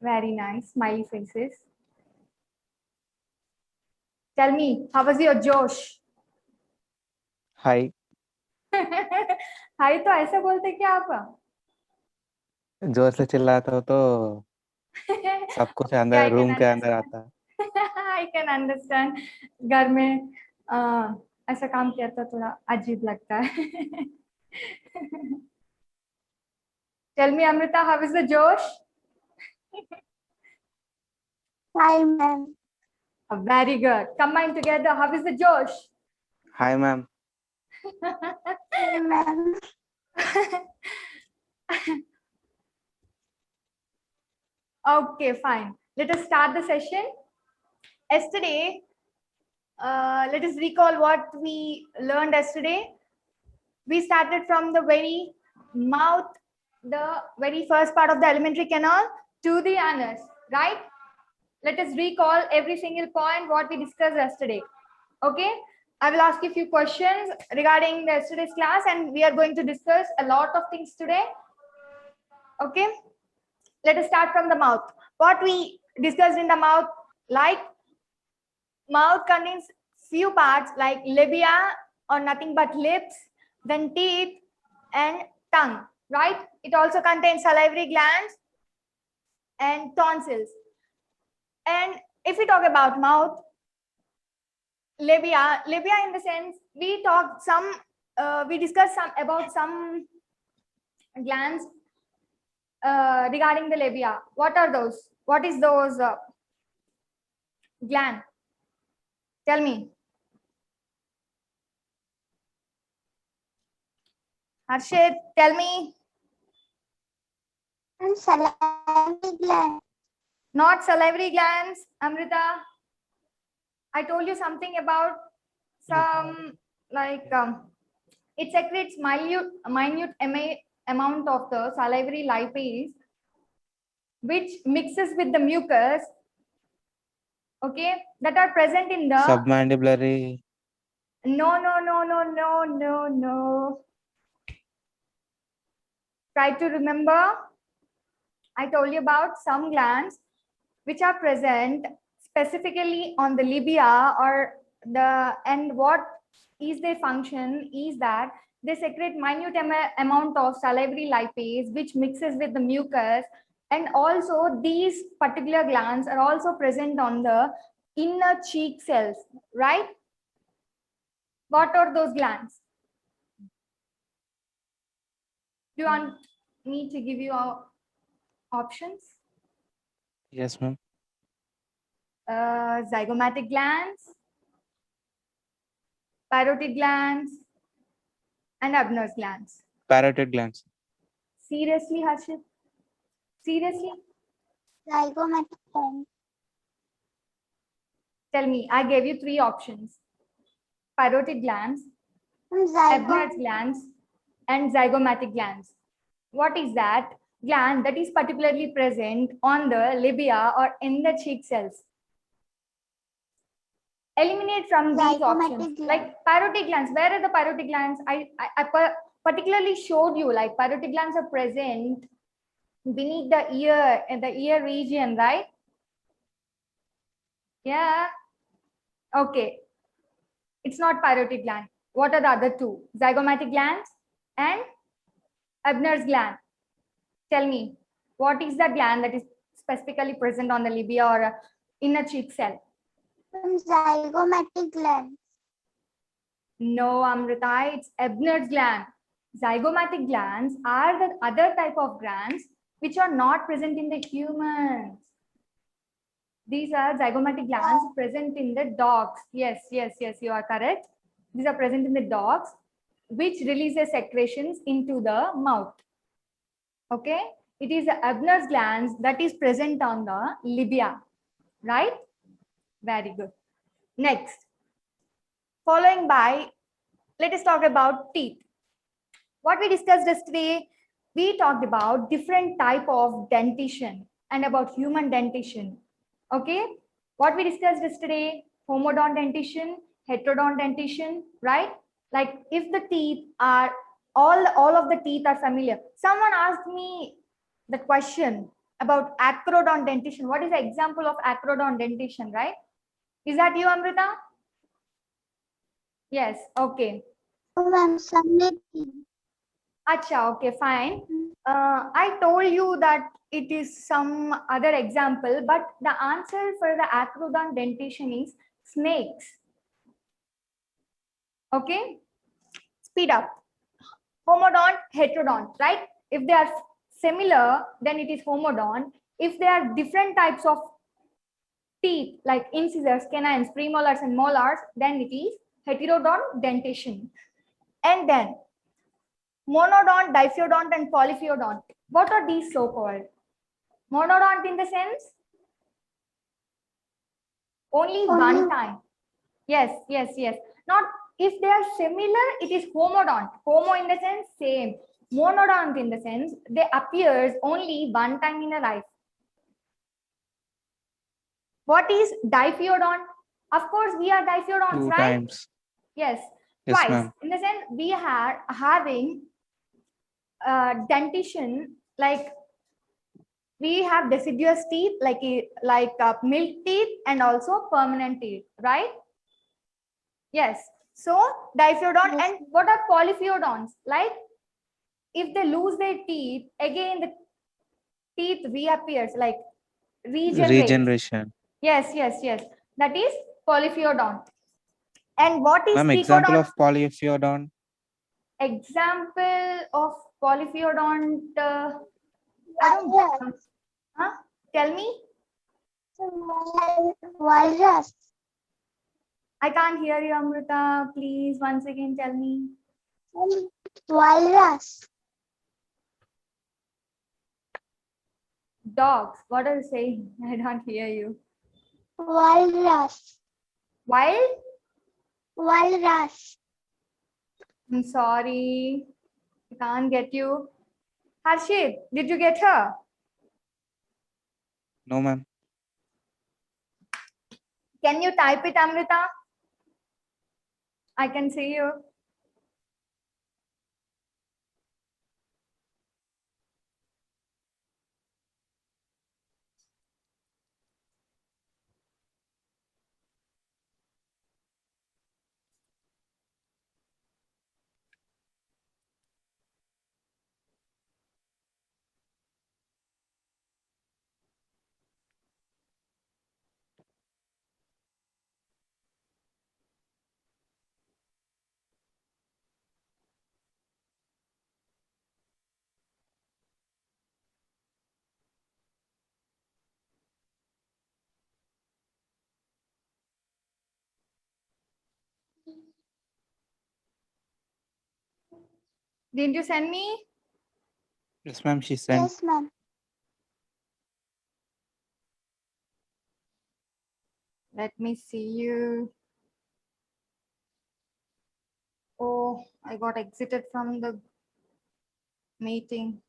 Very nice. Smiley faces. Tell me, how was your Josh? हाय. हाय तो ऐसे बोलते क्या आप? जोर से चिल्लाता हो तो सब कुछ Okay, अंदर I can रूम के अंदर understand. आता है. I can understand. घर में ऐसा काम किया तो थोड़ा अजीब लगता है. Tell me, Amrita, how is the Josh? Hi, ma'am. Very good. Combine together. How is the Josh? Hi ma'am. Hi, ma'am. Okay, fine. Let us start the session. Yesterday, let us recall what we learned yesterday. We started from the very mouth, the very first part of the alimentary canal to the anus, right? Let us recall every single point what we discussed yesterday. Okay, I will ask you a few questions regarding the yesterday's class, and we are going to discuss a lot of things today. Okay, let us start from the mouth. What we discussed in the mouth, like mouth contains few parts like labia or nothing but lips, then teeth and tongue, right? It also contains salivary glands and tonsils. And if we talk about mouth, labia in the sense we talked some, we discussed some about some glands regarding the labia. What are those? What is those gland? Tell me. Harshit, tell me. And salivary gland. Not salivary glands, Amrita. I told you something about some like it secretes minute amount of the salivary lipase which mixes with the mucus, okay, that are present in the Submandibular. No. Try to remember. I told you about some glands which are present specifically on the labia or the, and what is their function is that they secrete minute amount of salivary lipase which mixes with the mucus, and also these particular glands are also present on the inner cheek cells, right? What are those glands? Do you want me to give you options? Yes, ma'am. Zygomatic glands, parotid glands, and Abner's glands. Parotid glands. Seriously, Harshit? Seriously? Zygomatic gland. Tell me, I gave you three options. Parotid glands, Abner's Zygomatic glands, and zygomatic glands. What is that gland that is particularly present on the labia or in the cheek cells? Eliminate from these options. gland. Like parotid glands, where are the parotid glands? I particularly showed you like parotid glands are present beneath the ear, in the ear region, right? Yeah. Okay. It's not parotid gland. What are the other two? Zygomatic glands and Abner's gland. Tell me, what is the gland that is specifically present on the labia or inner cheek cell? Zygomatic gland. No, Amrita, it's Ebner's gland. Zygomatic glands are the other type of glands which are not present in the humans. These are zygomatic glands present in the dogs. Yes, you are correct. These are present in the dogs, which releases secretions into the mouth. Okay, it is the Ebner's glands that is present on the labia, right? Very good. Next, following by, let us talk about teeth. What we discussed yesterday, we talked about different type of dentition and about human dentition. Okay, what we discussed yesterday, homodont dentition, heterodont dentition, right? Like if the teeth are all of the teeth are familiar. Someone asked me the question about acrodont dentition. What is the example of acrodont dentition, right? Is that you, Amrita? Yes, okay. Ma'am, submitting. Acha, okay, fine. I told you that it is some other example, but the answer for the acrodont dentition is snakes. Okay, speed up. Homodont, heterodont, right? If they are similar, then it is homodont. If they are different types of teeth, like incisors, canines, premolars, and molars, then it is heterodont dentition. And then monodont, diphyodont, and polyphyodont. What are these so called? Monodont in the sense only one time. Yes, yes, yes. Not if they are similar, it is homodont. Homo in the sense same. Monodont in the sense they appears only one time in a life. What is diphyodont? Of course, we are diphyodonts, 2 right? times. Yes, Yes, twice. ma'am. In the sense we are having dentition, like we have deciduous teeth, like milk teeth, and also permanent teeth, right? Yes. So diphyodont. Yes. And what are polyphyodonts? Like if they lose their teeth, again the teeth reappears, like regenerates. Regeneration. Yes, yes, yes. That is polyphyodont. And what is Ma'am, example thecodont? of polyphyodont. Example of polyphyodont. I don't. Virus. Huh? Tell me. Virus. I can't hear you, Amrita. Please, once again, tell me. Virus. Dogs. What are you saying? I don't hear you. Virus. Wild? Virus. I'm sorry. I can't get you. Harshit, did you get her? No, ma'am. Can you type it, Amrita? I can see you. Didn't you send me? Yes, ma'am. She sent. Yes, ma'am. Let me see you. Oh, I got exited from the meeting.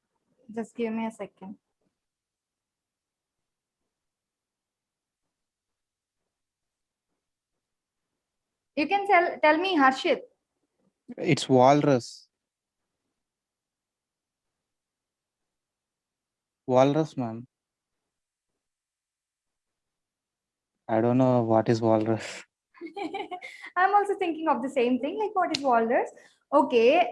Just give me a second. You can tell me, Harshit. It's walrus. Walrus, ma'am. I don't know what is walrus. I'm also thinking of the same thing, like what is walrus? Okay,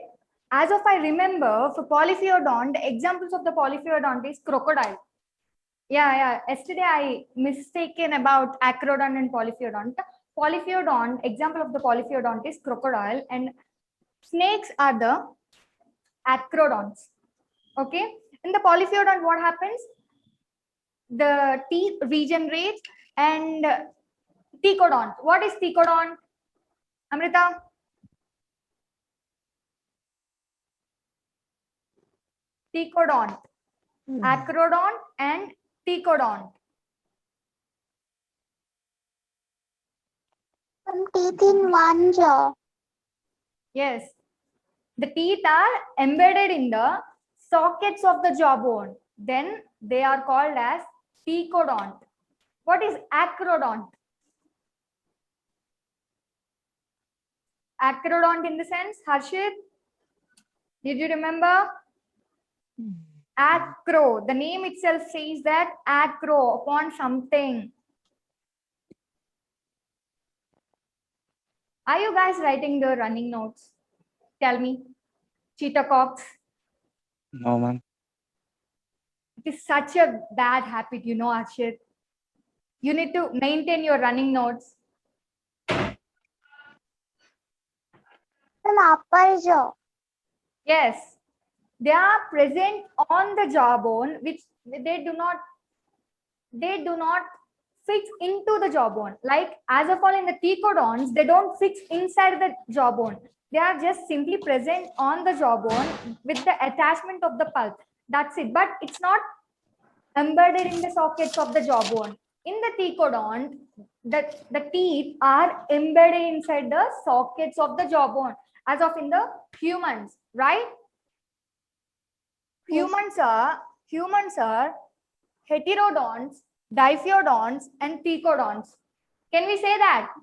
as of I remember, for polyphyodont, the examples of the polyphyodont is crocodile. Yeah. Yesterday I mistaken about acrodont and polyphyodont. Polyphyodont, example of the polyphyodont is crocodile, and snakes are the acrodonts. Okay, in the polyphyodont, what happens? The teeth regenerate. And thecodont. What is thecodont? Amrita? Thecodont, acrodont, and thecodont. Some teeth in one jaw. Yes, the teeth are embedded in the sockets of the jawbone. Then they are called as thecodont. What is acrodont? Acrodont in the sense, Harshit, did you remember? Acro. The name itself says that acro, upon something. Are you guys writing the running notes? Tell me. Cheetah Cox. No, ma'am. It is such a bad habit, you know, Arshit. You need to maintain your running notes. An upper jaw. Yes, they are present on the jawbone, which they do not fix into the jawbone. Like as of all in the tecodons, they don't fix inside the jawbone. They are just simply present on the jawbone with the attachment of the pulp. That's it. But it's not embedded in the sockets of the jawbone. In the tecodont, the teeth are embedded inside the sockets of the jawbone, as of in the humans, right? Yes. Humans are heterodonts, diphyodonts, and tecodonts. Can we say that?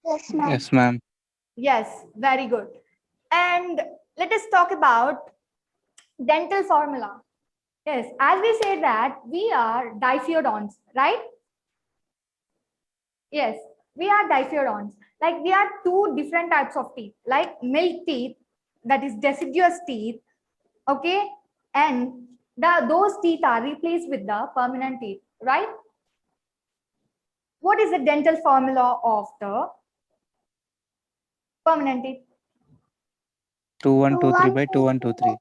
Yes, ma'am. Yes, ma'am. Yes, very good. And let us talk about dental formula. Yes, as we said that we are diphyodonts, right? Yes, we are diphyodonts. Like we are two different types of teeth, like milk teeth, that is deciduous teeth, okay? And those teeth are replaced with the permanent teeth, right? What is the dental formula of the permanent teeth? 2123 by 2123.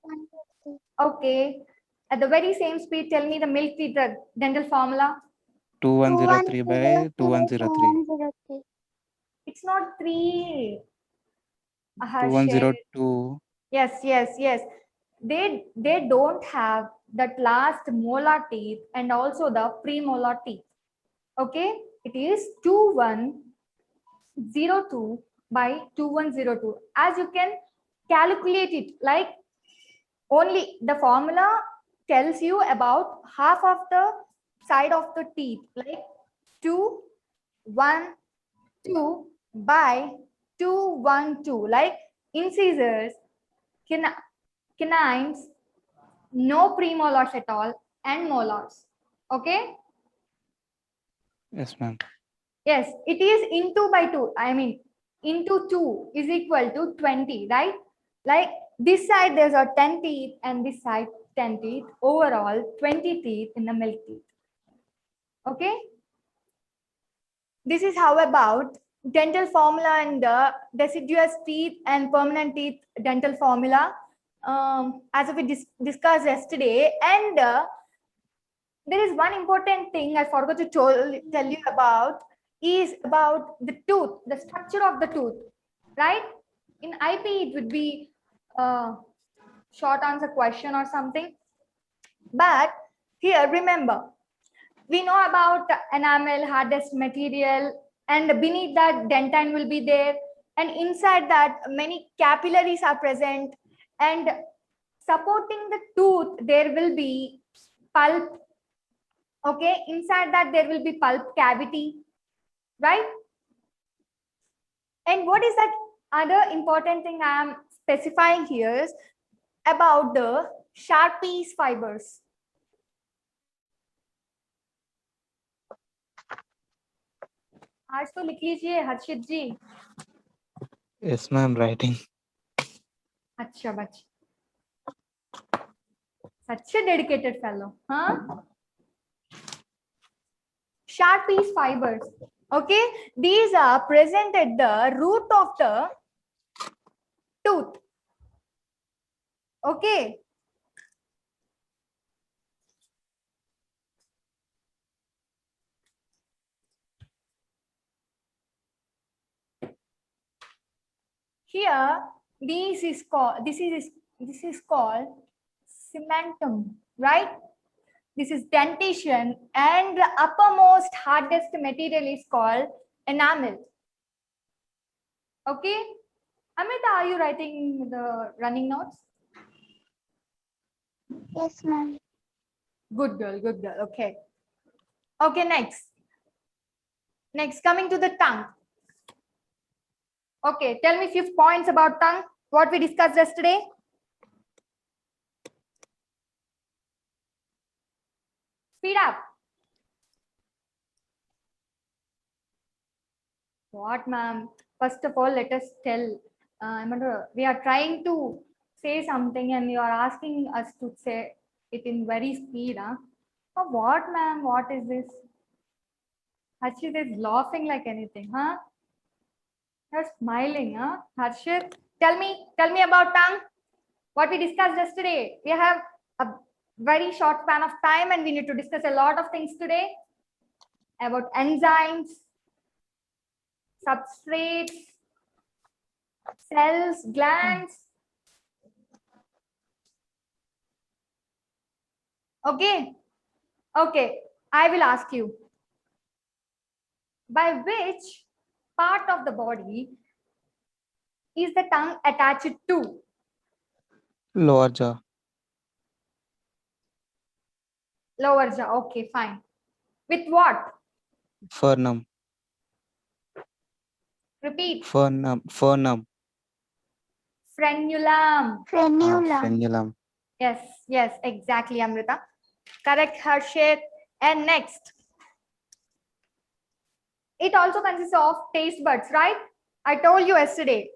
Okay. At the very same speed, tell me the milk teeth dental formula. 2103 by 2103. 2103. It's not 3. 2102. Yes. They don't have that last molar teeth and also the premolar teeth. Okay, it is 2102 by 2102. As you can calculate it, like only the formula tells you about half of the side of the teeth, like 212 by 212, like incisors, canines, no premolars at all, and molars. Okay. Yes, ma'am. Yes, it is into by 2. I mean, into 2 is equal to 20, right? Like this side there's a 10 teeth and this side 10 teeth. Overall, 20 teeth in the milk teeth. Okay. This is how about dental formula and deciduous teeth and permanent teeth dental formula. As we discussed yesterday, and there is one important thing I forgot to tell you about is about the tooth, the structure of the tooth, right? In IP, it would be short answer question or something. But here, remember, we know about enamel, hardest material, and beneath that, dentine will be there. And inside that, many capillaries are present. And supporting the tooth, there will be pulp. Okay, inside that there will be pulp cavity, right? And what is that other important thing I am specifying here is about the Sharpie's fibers. आज तो लिख लीजिए हर्षित जी. Yes, ma'am. Writing. अच्छा बच्चे. Such a dedicated fellow, huh? Sharpie's fibers. Okay, these are present at the root of the tooth. Okay. Here, this is called cementum, right? This is dentition, and the uppermost hardest material is called enamel. Okay, Amrita, are you writing the running notes? Yes, ma'am. Good girl, good girl. Okay. Okay, next. Next, coming to the tongue. Okay, tell me few points about tongue. What we discussed yesterday. Speed up. What, ma'am? First of all, let us tell. We are trying to say something and you are asking us to say it in very speed. Huh? Oh, what, ma'am? What is this? Harshit is laughing like anything, huh? You're smiling, huh? Harshit, tell me about tongue. What we discussed yesterday. We have a very short span of time and we need to discuss a lot of things today about enzymes, substrates, cells, glands. Okay. Okay. I will ask you. By which part of the body is the tongue attached to? Lower jaw. Lower jaw. Okay, fine. With what? Frenum. Repeat. Frenum. Frenulum. Frenulum. Frenulum. Yes, exactly, Amrita. Correct, Harshit. And next. It also consists of taste buds, right? I told you yesterday.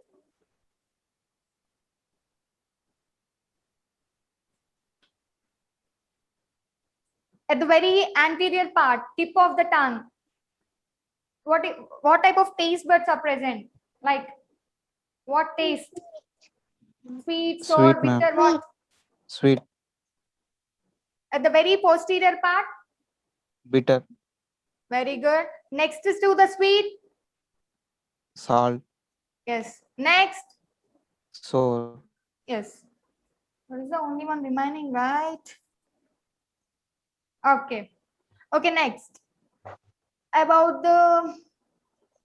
At the very anterior part, tip of the tongue, what type of taste buds are present? Like what taste? Sweet, sour, Sweet, ma'am. bitter, what? Sweet. At the very posterior part? Bitter. Very good. Next is to the sweet? Salt. Yes. Next? Sour. Yes. What is the only one remaining, right? Okay. Okay, next. About the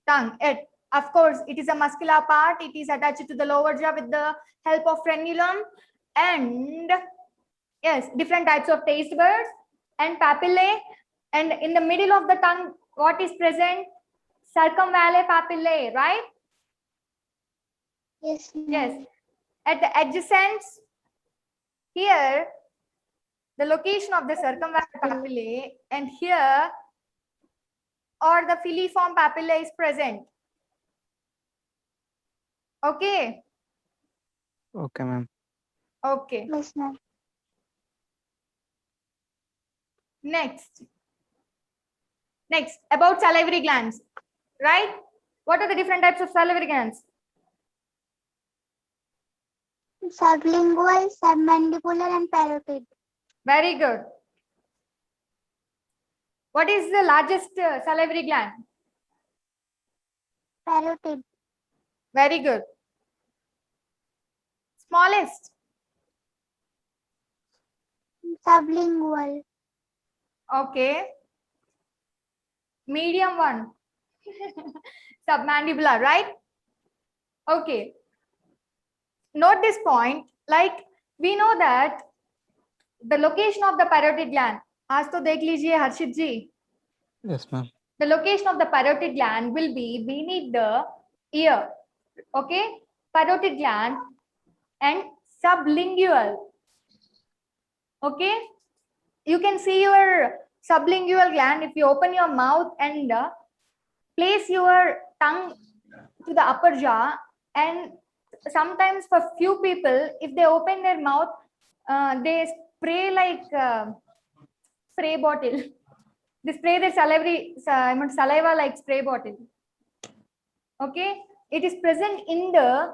tongue. Of course, it is a muscular part. It is attached to the lower jaw with the help of frenulum. And yes, different types of taste buds and papillae. And in the middle of the tongue, what is present? Circumvallate papillae, right? Yes, ma'am. Yes. At the adjacents, here, the location of the circumvallate papillae, and here, or the filiform papillae is present. Okay. Okay, ma'am. Okay. Yes, ma'am. Next, about salivary glands, right? What are the different types of salivary glands? Sublingual, submandibular, and parotid. Very good. What is the largest salivary gland? Parotid. Very good. Smallest? Sublingual. Okay. Medium one? Submandibular, right? Okay. Note this point, like we know that the location of the parotid gland, आज तो देख लीजिए हर्षित जी. Yes, ma'am. The location of the parotid gland will be beneath the ear. Okay, parotid gland and sublingual. Okay, you can see your sublingual gland if you open your mouth and place your tongue to the upper jaw, and sometimes for few people, if they open their mouth, they spray like spray bottle. They spray their saliva like spray bottle. Okay, it is present in the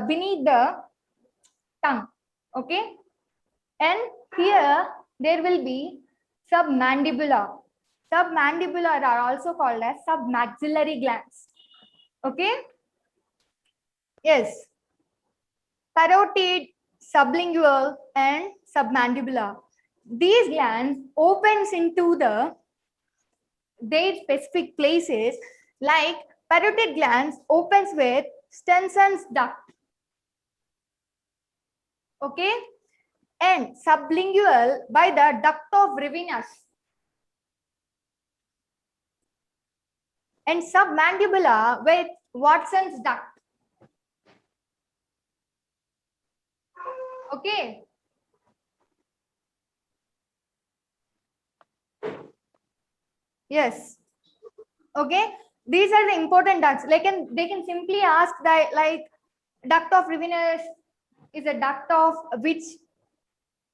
beneath the tongue. Okay, and here there will be submandibular. Submandibular are also called as submaxillary glands. Okay. Yes. Parotid, sublingual, and submandibular. These glands opens into their specific places, like parotid glands opens with Stenson's duct. Okay, and sublingual by the duct of Rivinus, and submandibular with Watson's duct. Okay. Yes. Okay. These are the important ducts. They can simply ask that, like, duct of Rivenus is a duct of which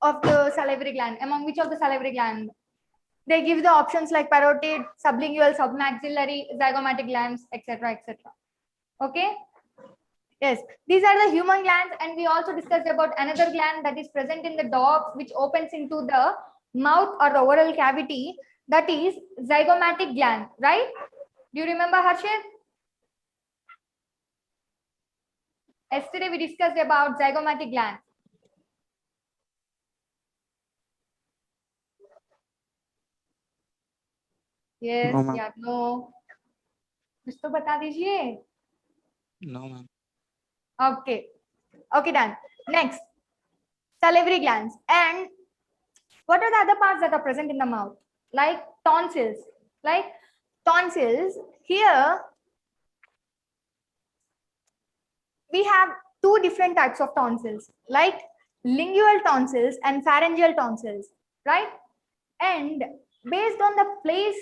of the salivary gland, among which of the salivary gland. They give the options like parotid, sublingual, submaxillary, zygomatic glands, etc., etc. Okay. Yes, these are the human glands, and we also discussed about another gland that is present in the dog, which opens into the mouth or the oral cavity. That is zygomatic gland, right? Do you remember, Harshit? Yesterday we discussed about zygomatic gland. Yes, No, ma'am. yeah, no. कुछ तो बता दीजिए. No, ma'am. Okay. Okay, done. Next, salivary glands. And what are the other parts that are present in the mouth? Like tonsils. Like tonsils. Here, we have two different types of tonsils, like lingual tonsils and pharyngeal tonsils, right? And based on the place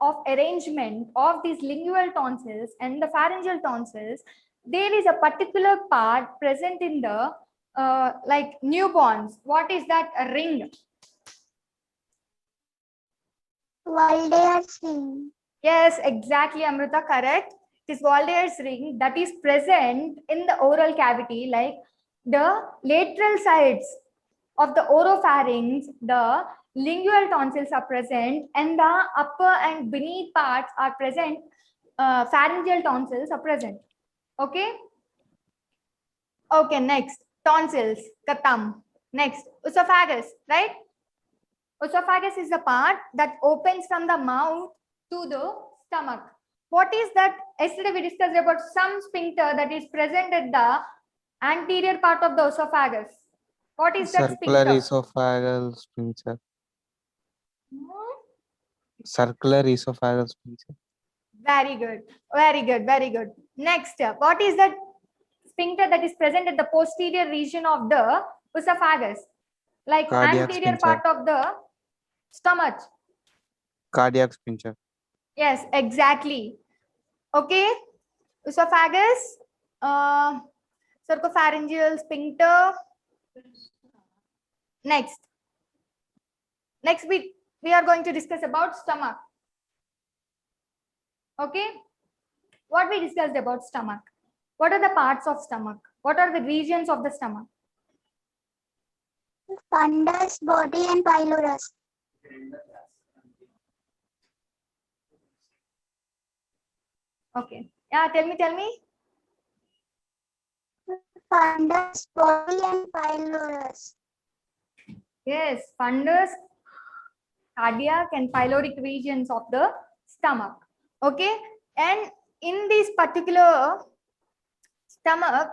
of arrangement of these lingual tonsils and the pharyngeal tonsils, there is a particular part present in the like newborns. What is that? A ring. Waldear's ring. Yes, exactly, Amrita, correct. It is Waldear's ring that is present in the oral cavity, like the lateral sides of the oropharynx, the lingual tonsils are present, and the upper and beneath parts are present. Pharyngeal tonsils are present. Okay. Okay. Next, tonsils, katam. Next, esophagus, right? Esophagus is the part that opens from the mouth to the stomach. What is that? Yesterday we discussed about some sphincter that is present at the anterior part of the esophagus. What is that Circular sphincter? esophageal sphincter. Hmm? Circular esophageal sphincter. Very good. Very good. Very good. Next, what is that sphincter that is present at the posterior region of the esophagus? Like Cardiac anterior sphincter. part of the stomach. Cardiac sphincter. Yes, exactly. Okay. Esophagus, circopharyngeal sphincter. Next. Next, we are going to discuss about stomach. Okay. What we discussed about stomach. What are the parts of stomach? What are the regions of the stomach? Fundus, body, and pylorus. Okay. Yeah, tell me. Fundus, body, and pylorus. Yes, fundus, cardiac, and pyloric regions of the stomach. Okay. And in this particular stomach,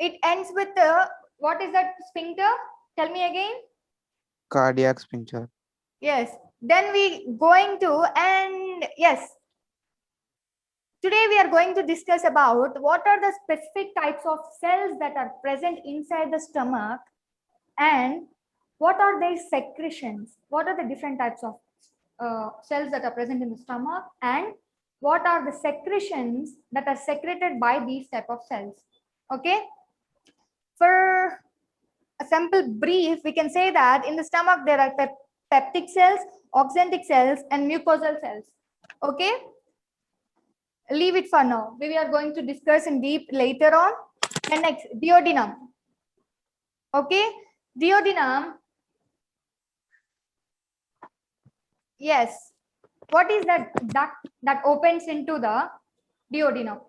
it ends with the, what is that sphincter? Tell me again. Cardiac sphincter. Yes. Then we going to, and yes, today we are going to discuss about what are the specific types of cells that are present inside the stomach, and what are their secretions. What are the different types of cells that are present in the stomach, and what are the secretions that are secreted by these type of cells. Okay. For a simple brief, we can say that in the stomach there are peptic cells, oxyntic cells, and mucosal cells. Okay. Leave it for now. We are going to discuss in deep later on. And next, duodenum. Okay. Duodenum. Yes. What is that duct that opens into the duodenum?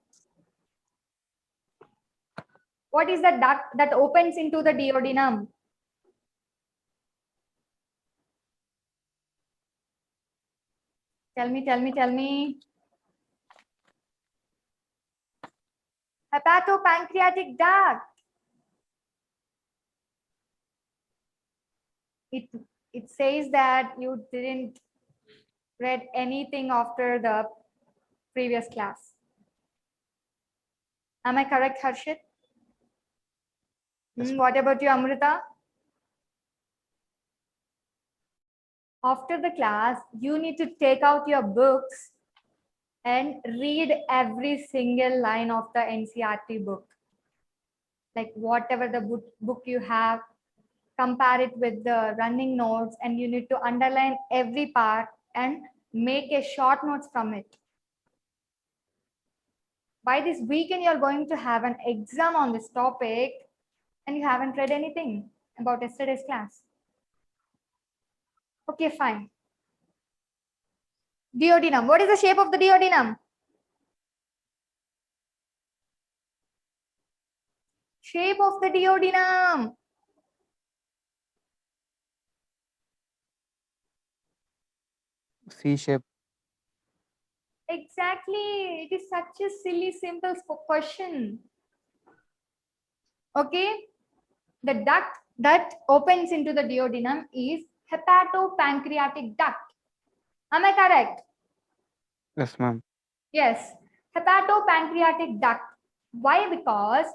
What is the duct that opens into the duodenum? Tell me. Hepatopancreatic duct. It says that you didn't read anything after the previous class. Am I correct, Harshit? Yes, What about you, Amrita? after the class, you need to take out your books and read every single line of the NCERT book. Like whatever the book you have, compare it with the running notes, and you need to underline every part and make a short notes from it. By this weekend, you're going to have an exam on this topic and you haven't read anything about yesterday's class. Okay, fine. Duodenum. What is the shape of the duodenum? Shape of the duodenum. C shape. Exactly. It is such a silly, simple question. Okay. The duct that opens into the duodenum is hepatopancreatic duct. Am I correct? Yes, ma'am. Yes. Hepatopancreatic duct. Why? Because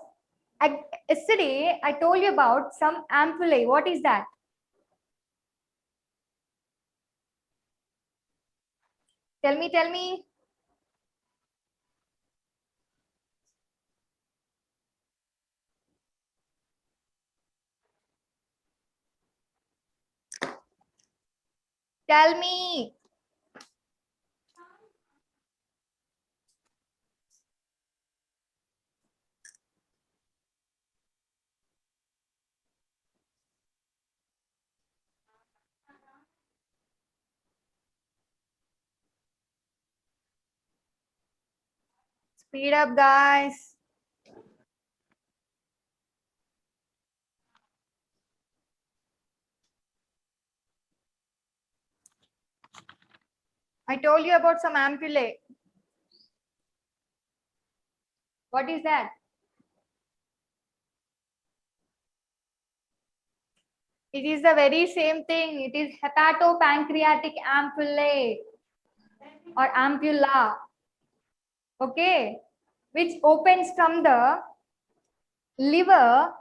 yesterday I told you about some ampullae. What is that? Tell me, tell me. Tell me. Speed up, guys. I told you about some ampullae. What is that? It is the very same thing. It is hepatopancreatic ampullae or ampulla. Okay, which opens from the liver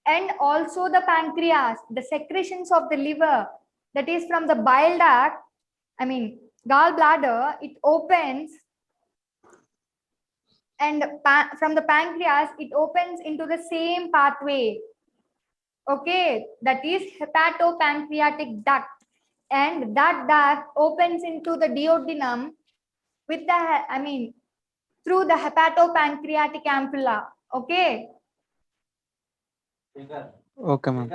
and also the pancreas, the secretions of the liver, that is from the bile duct, gallbladder, it opens, and from the pancreas, it opens into the same pathway. Okay, that is hepatopancreatic duct, and that duct opens into the duodenum with the, through the hepatopancreatic ampulla. Okay. Okay, ma'am.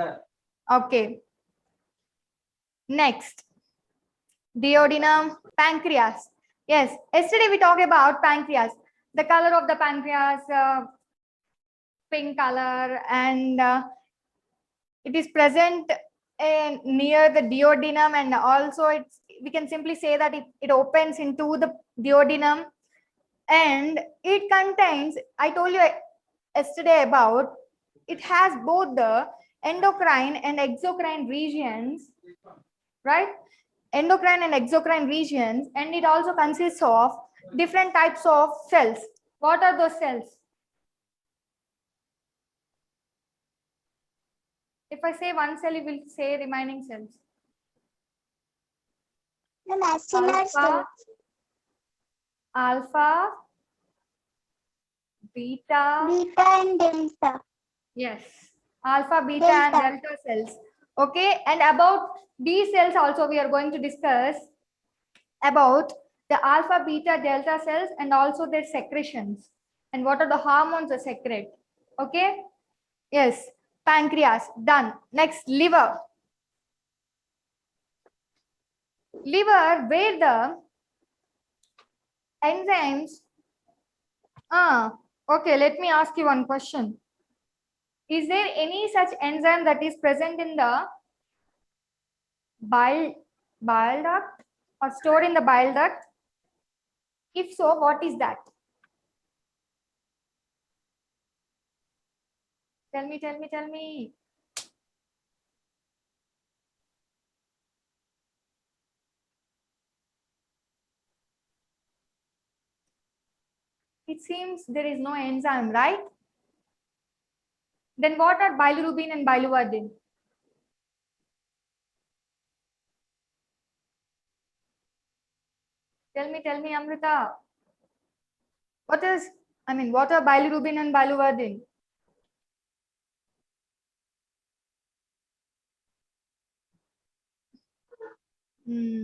Okay. Next, duodenum, pancreas. Yes, yesterday we talked about pancreas. The color of the pancreas, pink color, and it is present near the duodenum, and also we can simply say that it opens into the duodenum, and it contains, I told you yesterday about, it has both the endocrine and exocrine regions, right? Endocrine and exocrine regions, and it also consists of different types of cells. What are those cells? If I say one cell, you will say remaining cells. The acinar cells. Alpha, beta. Beta and delta. Yes, alpha, beta, and delta cells. Okay, and about these cells also we are going to discuss about the alpha, beta, delta cells and also their secretions and what are the hormones they secrete. Okay, yes, pancreas, done. Next, liver. Liver, where the enzymes. Okay, let me ask you one question. Is there any such enzyme that is present in the bile duct or stored in the bile duct? If so, what is that? Tell me, tell me, tell me. It seems there is no enzyme, right? Then what are bilirubin and biliverdin? Tell me, Amrita. What are bilirubin and biliverdin?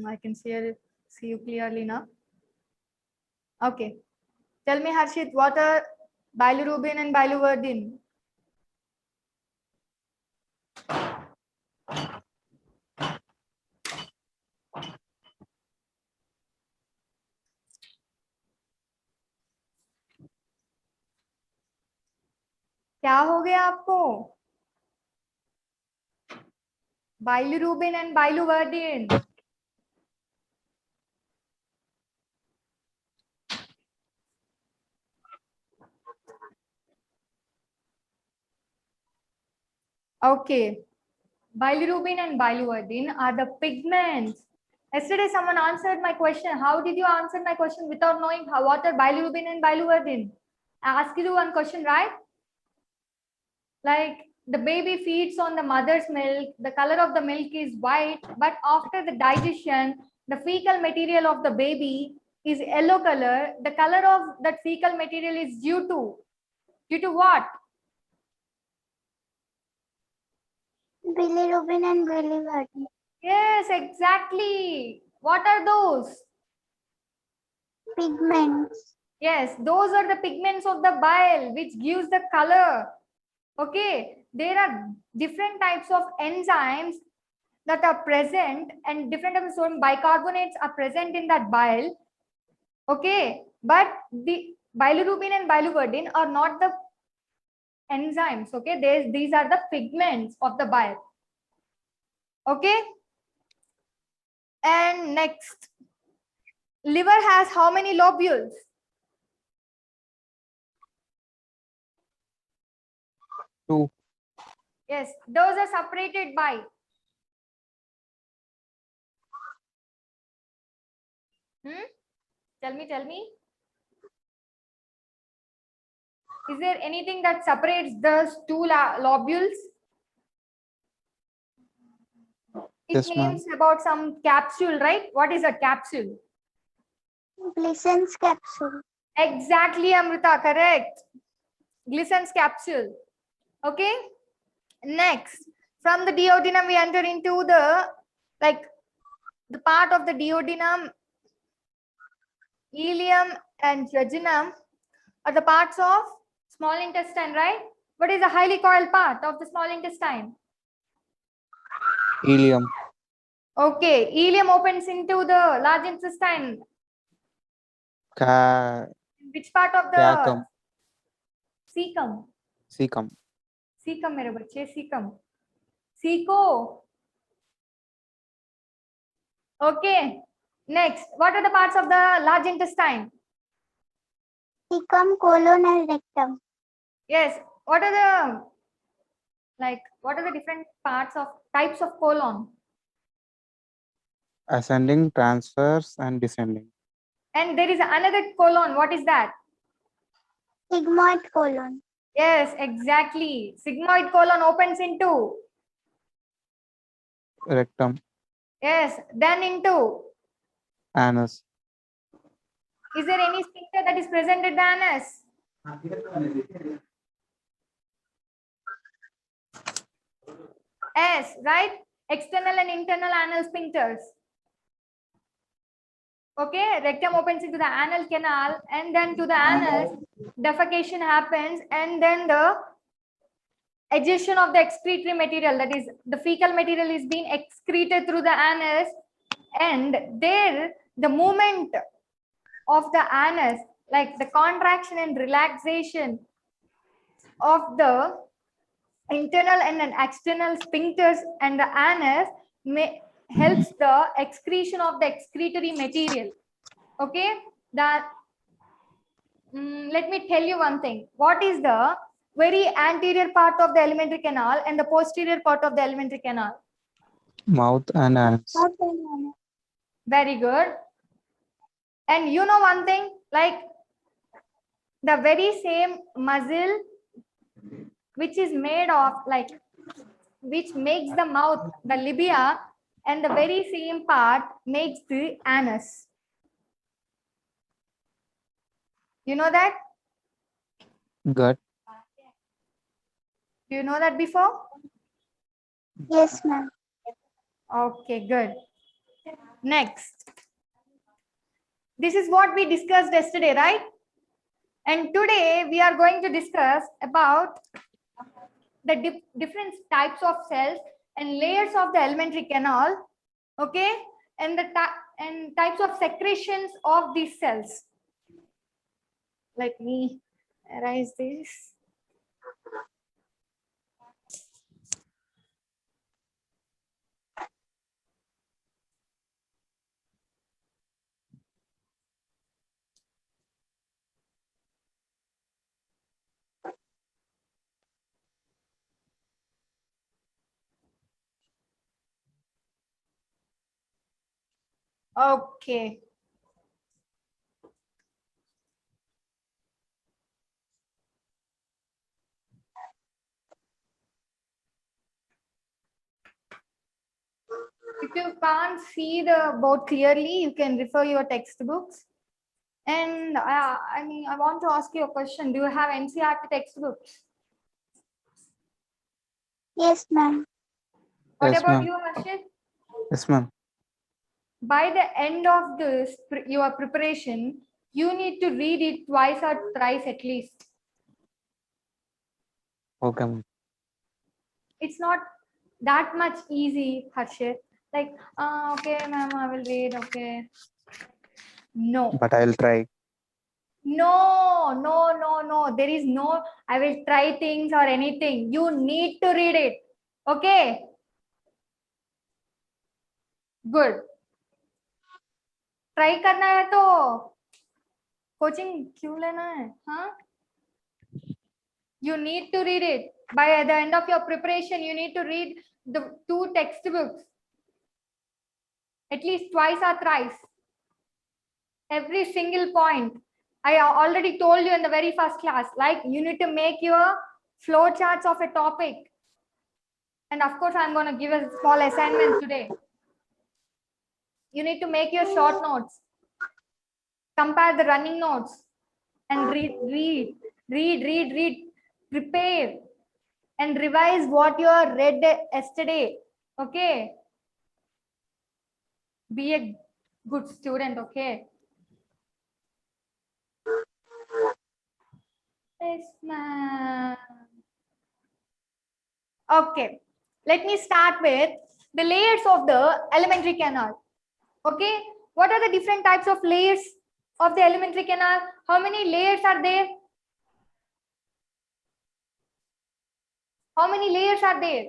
I can see you clearly now. Okay. Tell me, Harshit, what are bilirubin and biliverdin? क्या हो गया आपको? Bilirubin and biliverdin. Okay. Bilirubin and biliverdin are the pigments. Yesterday, someone answered my question. How did you answer my question without knowing what are bilirubin and biliverdin? I asked you one question, right? Like the baby feeds on the mother's milk, the color of the milk is white, but after the digestion, the fecal material of the baby is yellow color. The color of that fecal material is due to what? Bilirubin and biliverdin. Yes, exactly. What are those? Pigments. Yes, those are the pigments of the bile which gives the color. Okay, there are different types of enzymes that are present and different types of sodium bicarbonates are present in that bile. Okay, but the bilirubin and biliverdin are not the enzymes. Okay, these are the pigments of the bile. Okay, and next, liver has how many lobules? Two. Yes, those are separated by Tell me. Is there anything that separates those two lobules? It Yes, ma'am. means about some capsule, right? What is a capsule? Glissen's capsule. Exactly, Amrita, correct. Glissen's capsule. Okay. Next, from the duodenum, we enter into the part of the duodenum, ileum, and jejunum are the parts of small intestine, right? What is the highly coiled part of the small intestine? Helium. Okay, ileum opens into the large intestine. Which part of the Cecum. cecum? Cecum. Cecum, मेरे बच्चे, cecum. Ceco. Okay. Next, what are the parts of the large intestine? Cecum, colon, and rectum. Yes. What are the different types of colon? Ascending, transverse, and descending. And there is another colon. What is that? Sigmoid colon. Yes, exactly. Sigmoid colon opens into. Rectum. Yes, then into. Anus. Is there any sphincter that is present at the anus? Yes, right? External and internal anal sphincters. Okay, rectum opens into the anal canal, and then to the anus, defecation happens, and then the egestion of the excretory material, that is, the fecal material is being excreted through the anus, and there the movement of the anus, like the contraction and relaxation of the internal and external sphincters and the anus helps the excretion of the excretory material. Okay, that let me tell you one thing. What is the very anterior part of the alimentary canal and the posterior part of the alimentary canal? Mouth and anus. Very good. And you know one thing, like the very same muscle which is made of which makes the mouth, the labia, and the very same part makes the anus. You know that? Gut. Do you know that before? Yes, ma'am. Okay, good. Next. This is what we discussed yesterday, right? And today we are going to discuss about the different types of cells and layers of the alimentary canal, okay? And the types of secretions of these cells. Let me erase this. Okay. If you can't see the board clearly, you can refer your textbooks. And I mean, I want to ask you a question. Do you have NCERT textbooks? Yes, ma'am. What Yes, about ma'am. you, Harshit? Yes, ma'am. By the end of this, your preparation, you need to read it twice or thrice at least. Okay, ma'am. It's not that much easy, Harshit. Like, okay, ma'am, I will read. Okay. No. But I'll try. No. There is no, I will try things or anything. You need to read it. Okay. Good. Try करना है तो coaching क्यों लेना है? हाँ? You need to read it. By the end of your preparation, you need to read the 2 textbooks. At least twice or thrice. Every single point. I already told you in the very first class, like you need to make your flow charts of a topic. And of course, I'm going to give a small assignment today. You need to make your short notes, compare the running notes, and read, prepare, and revise what you read yesterday. Okay. Be a good student. Okay. Yes, ma'am. Okay, let me start with the layers of the alimentary canal. Okay, what are the different types of layers of the alimentary canal? How many layers are there? How many layers are there?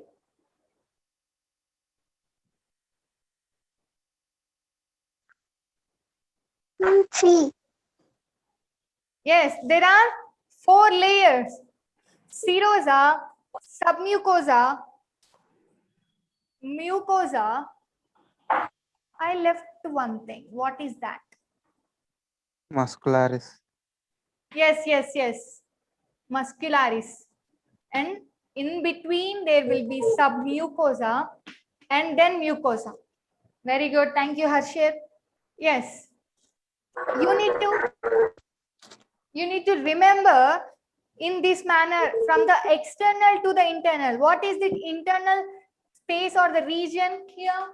Mm, 3. Yes, there are 4 layers: serosa, submucosa, mucosa. I left one thing. What is that? Muscularis. Yes. Muscularis. And in between there will be submucosa and then mucosa. Very good. Thank you, Harshit. Yes. You need to remember in this manner from the external to the internal. What is the internal space or the region here?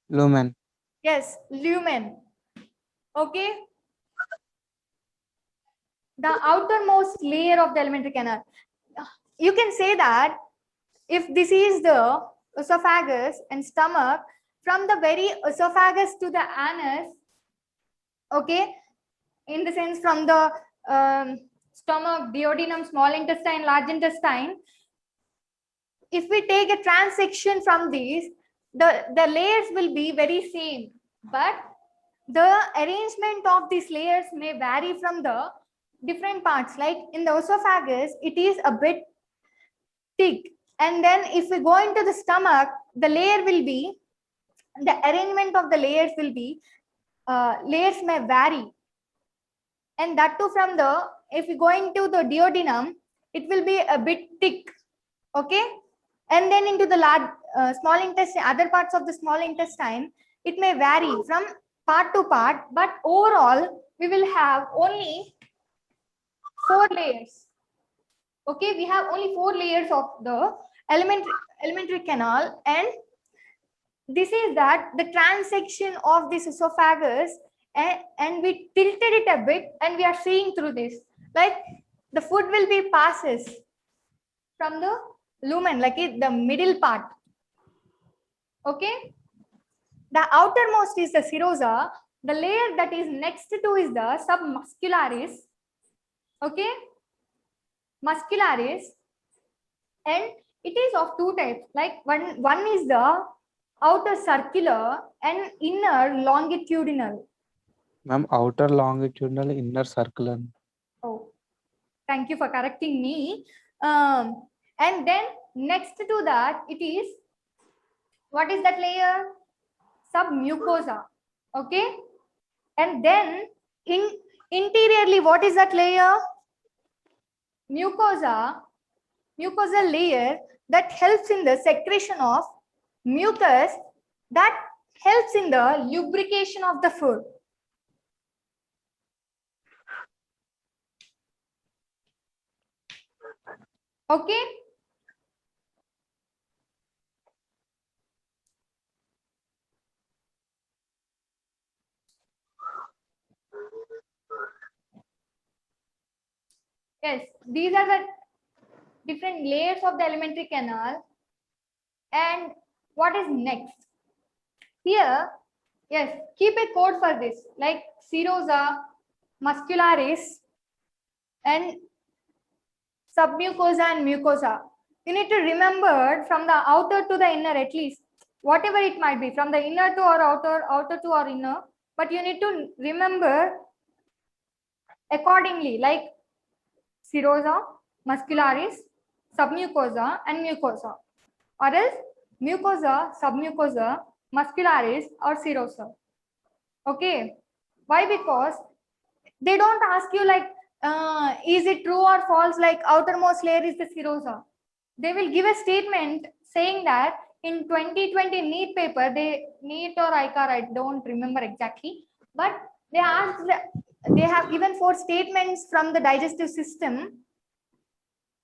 Lumen. Yes, lumen. Okay. The outermost layer of the alimentary canal. You can say that if this is the esophagus and stomach, from the very esophagus to the anus, okay, in the sense from the stomach, duodenum, small intestine, large intestine, if we take a transection from these, the layers will be very same, but the arrangement of these layers may vary from the different parts. Like in the esophagus, it is a bit thick, and then if we go into the stomach, the arrangement of the layers will be, layers may vary, and that too from the, if we go into the duodenum, it will be a bit thick. Okay, and then into the large small intestine, other parts of the small intestine, it may vary from part to part, but overall we will have only 4 layers. Okay, we have only 4 layers of the alimentary canal, and this is that the transection of this esophagus, and we tilted it a bit and we are seeing through this, like the food will be passes from the lumen, like the middle part. Okay, the outermost is the serosa, the layer that is next to is the submuscularis. Okay, muscularis, and it is of 2 types, like one is the outer circular and inner longitudinal. Ma'am, outer longitudinal, inner circular. Oh, thank you for correcting me. And then next to that, it is, what is that layer? Submucosa. Okay, and then interiorly, what is that layer? Mucosa layer that helps in the secretion of mucus that helps in the lubrication of the food. Okay, yes, these are the different layers of the alimentary canal. And what is next? Here, yes, keep a code for this, like serosa, muscularis, and submucosa and mucosa. You need to remember from the outer to the inner, at least, whatever it might be, from the inner to or outer to or inner, but you need to remember accordingly, like serosa, muscularis, submucosa, and mucosa, or else mucosa, submucosa, muscularis, or serosa. Okay, why? Because they don't ask you like, is it true or false, like outermost layer is the serosa. They will give a statement saying that in 2020 NEET paper, NEET or ICAR, I don't remember exactly, but they have given 4 statements from the digestive system,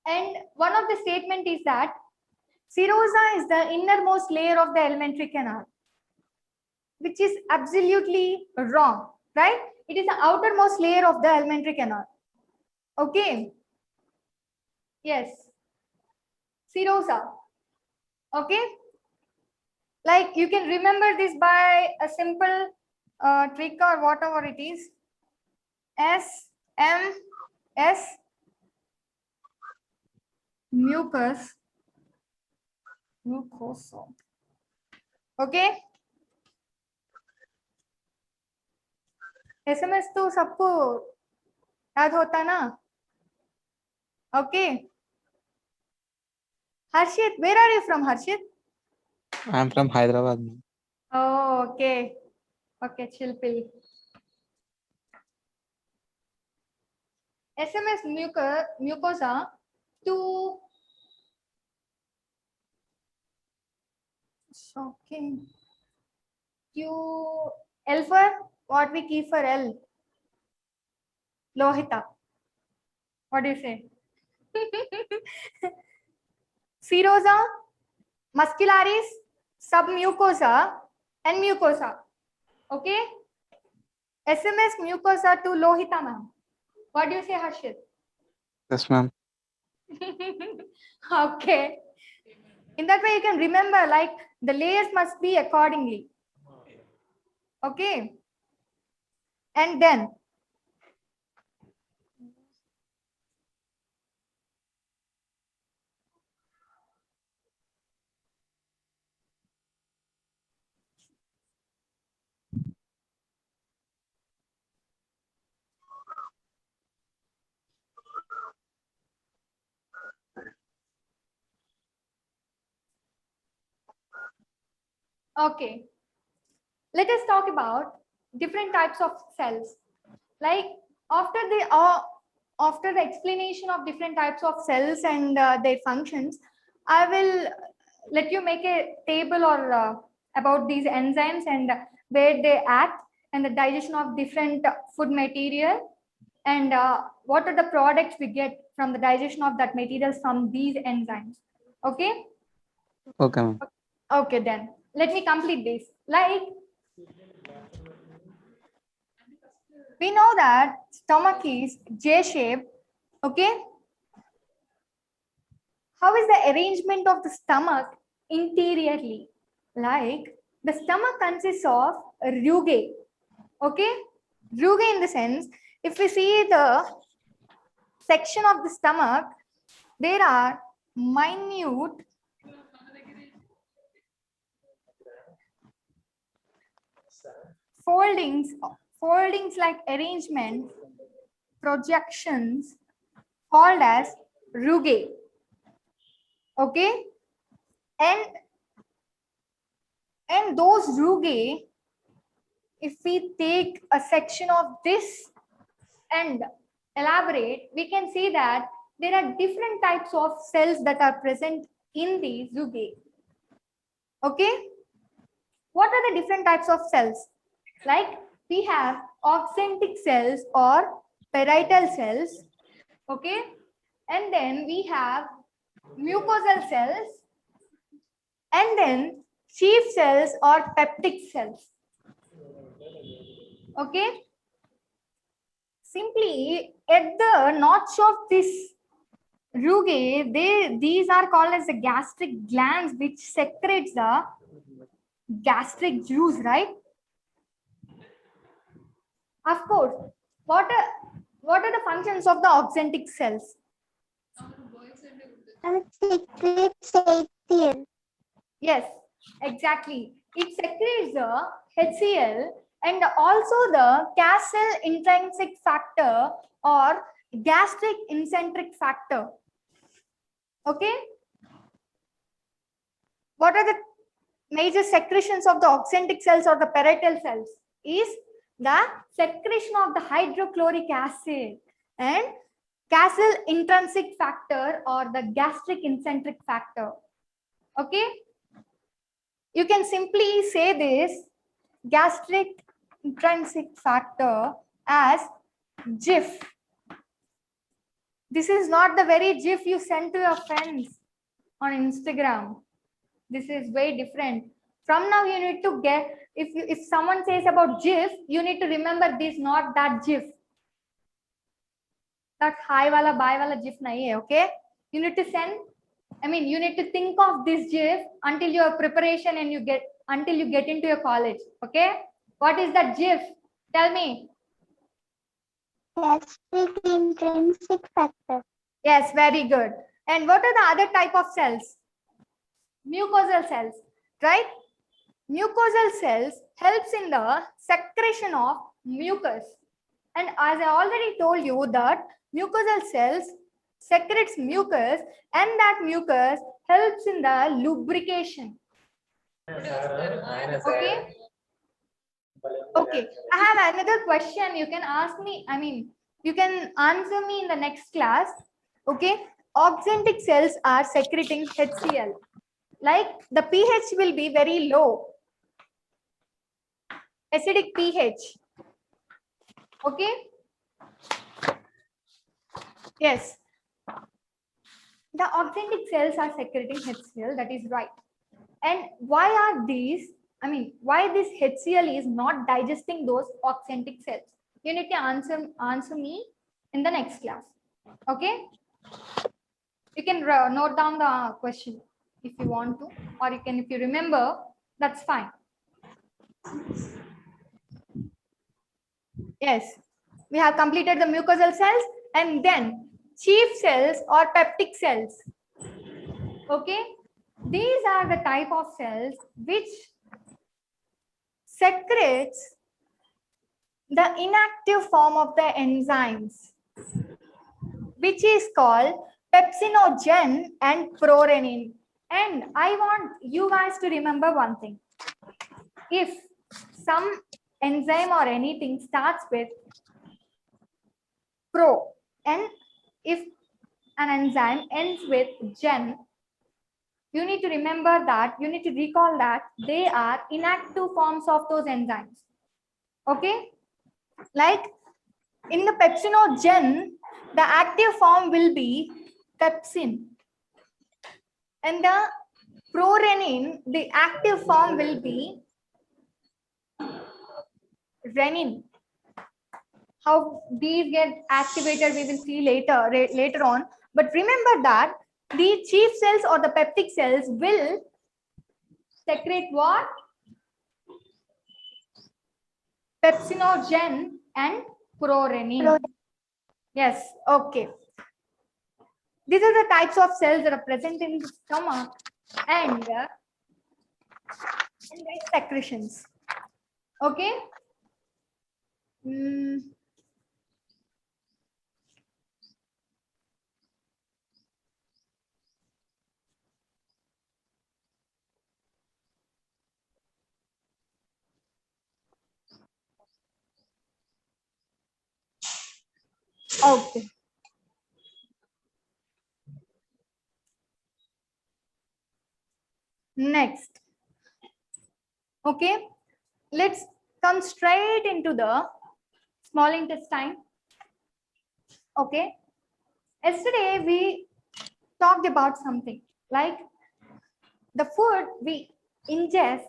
and one of the statement is that serosa is the innermost layer of the alimentary canal, which is absolutely wrong, right? It is the outermost layer of the alimentary canal. Okay. Yes. Serosa. Okay. Like you can remember this by a simple trick or whatever it is. SMS mucus. Mucosa. Okay. SMS तो सबको याद होता ना. Okay. Harshit, where are you from, Harshit? I am from Hyderabad, ma'am. Oh, okay. Okay, chill pill. SMS mucosa to shocking. Q L for what we keep for L. Lohita. What do you say? Serosa, muscularis, submucosa, and mucosa. Okay. SMS mucosa to Lohita, ma'am. What do you say, Harshit? Yes, ma'am. Okay. In that way, you can remember, like the layers must be accordingly. Okay. And then okay, let us talk about different types of cells. Like after the explanation of different types of cells and their functions, I will let you make a table or about these enzymes and where they act and the digestion of different food material. and what are the products we get from the digestion of that materials from these enzymes. Okay. Okay, ma'am. Okay, then let me complete this. Like, we know that stomach is J shape. Okay. How is the arrangement of the stomach interiorly? Like, the stomach consists of rugae. Okay. Rugae in the sense, if we see the section of the stomach, there are minute foldings like arrangement, projections called as rugae. Okay. And those rugae, if we take a section of this and elaborate, we can see that there are different types of cells that are present in the rugae. Okay. What are the different types of cells? Like, we have oxyntic cells or parietal cells. Okay. And then we have mucosal cells, and then sheath cells or peptic cells. Okay. Simply at the notch of this rugae, these are called as the gastric glands, which secretes the gastric juice, right? Of course. What are the functions of the oxyntic cells? And secretes HCl. Yes, exactly. It secretes the HCl and also the Cassel intrinsic factor or gastric eccentric factor. Okay. What are the major secretions of the oxyntic cells or the parietal cells? Is the secretion of the hydrochloric acid and Cassel intrinsic factor or the gastric eccentric factor. Okay. You can simply say this gastric intrinsic factor as GIF. This is not the very GIF you send to your friends on Instagram. This is very different. From now, you need to get, if someone says about GIF, you need to remember this, not that GIF. That hi wala, bye wala GIF nahi hai, okay? You need to you need to think of this GIF until your preparation and until you get into your college, okay? What is that GIF? Tell me. Gastric intrinsic factor. Yes, very good. And what are the other type of cells? Mucosal cells, right? Mucosal cells helps in the secretion of mucus. And as I already told you that mucosal cells secretes mucus and that mucus helps in the lubrication. Okay. Okay. I have another question. You can ask me, you can answer me in the next class. Okay. Oxyntic cells are secreting HCl. Like, the pH will be very low. Acidic pH. Okay. Yes. The oxyntic cells are secreting HCl. That is right. And why are these? Why this HCl is not digesting those oxyntic cells? You need to answer me in the next class. Okay. You can note down the question if you want to, or you can, if you remember, that's fine. Yes, we have completed the mucosal cells and then sheath cells or peptic cells. Okay, these are the type of cells which secretes the inactive form of the enzymes, which is called pepsinogen and prorenin. And I want you guys to remember one thing. If some enzyme or anything starts with pro, and if an enzyme ends with gen, you need to remember that, you need to recall that they are inactive forms of those enzymes. Okay, like In the pepsinogen, the active form will be pepsin. And the prorenin, the active form will be renin. How these get activated, we will see later on. But remember that the chief cells or the peptic cells will secrete what? Pepsinogen and prorenin. Yes, okay. These are the types of cells that are present in the stomach and their secretions. Okay. Okay. Next. Okay. Let's come straight into the small intestine. Okay. Yesterday we talked about something like the food we ingest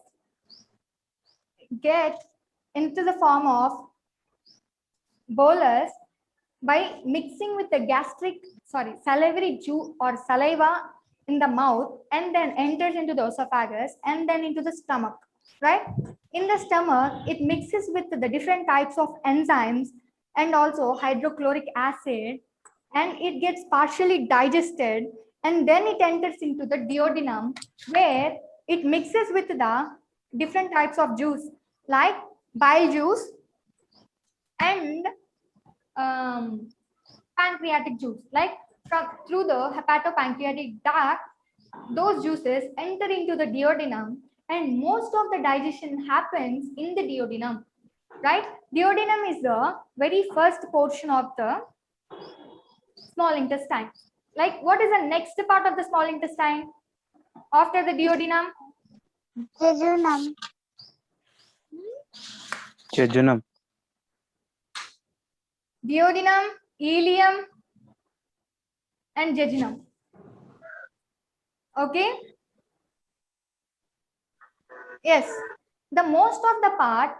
get into the form of bolus by mixing with the salivary juice or saliva in the mouth and then enters into the esophagus and then into the stomach, right? In the stomach, it mixes with the different types of enzymes and also hydrochloric acid, and it gets partially digested, and then it enters into the duodenum where it mixes with the different types of juice like bile juice and pancreatic juice. Like through the hepatopancreatic duct, those juices enter into the duodenum, and most of the digestion happens in the duodenum, right? Duodenum is the very first portion of the small intestine. Like, what is the next part of the small intestine after the duodenum? Jejunum. Jejunum. Duodenum, ileum, and jejunum. Okay. Yes, the most of the part,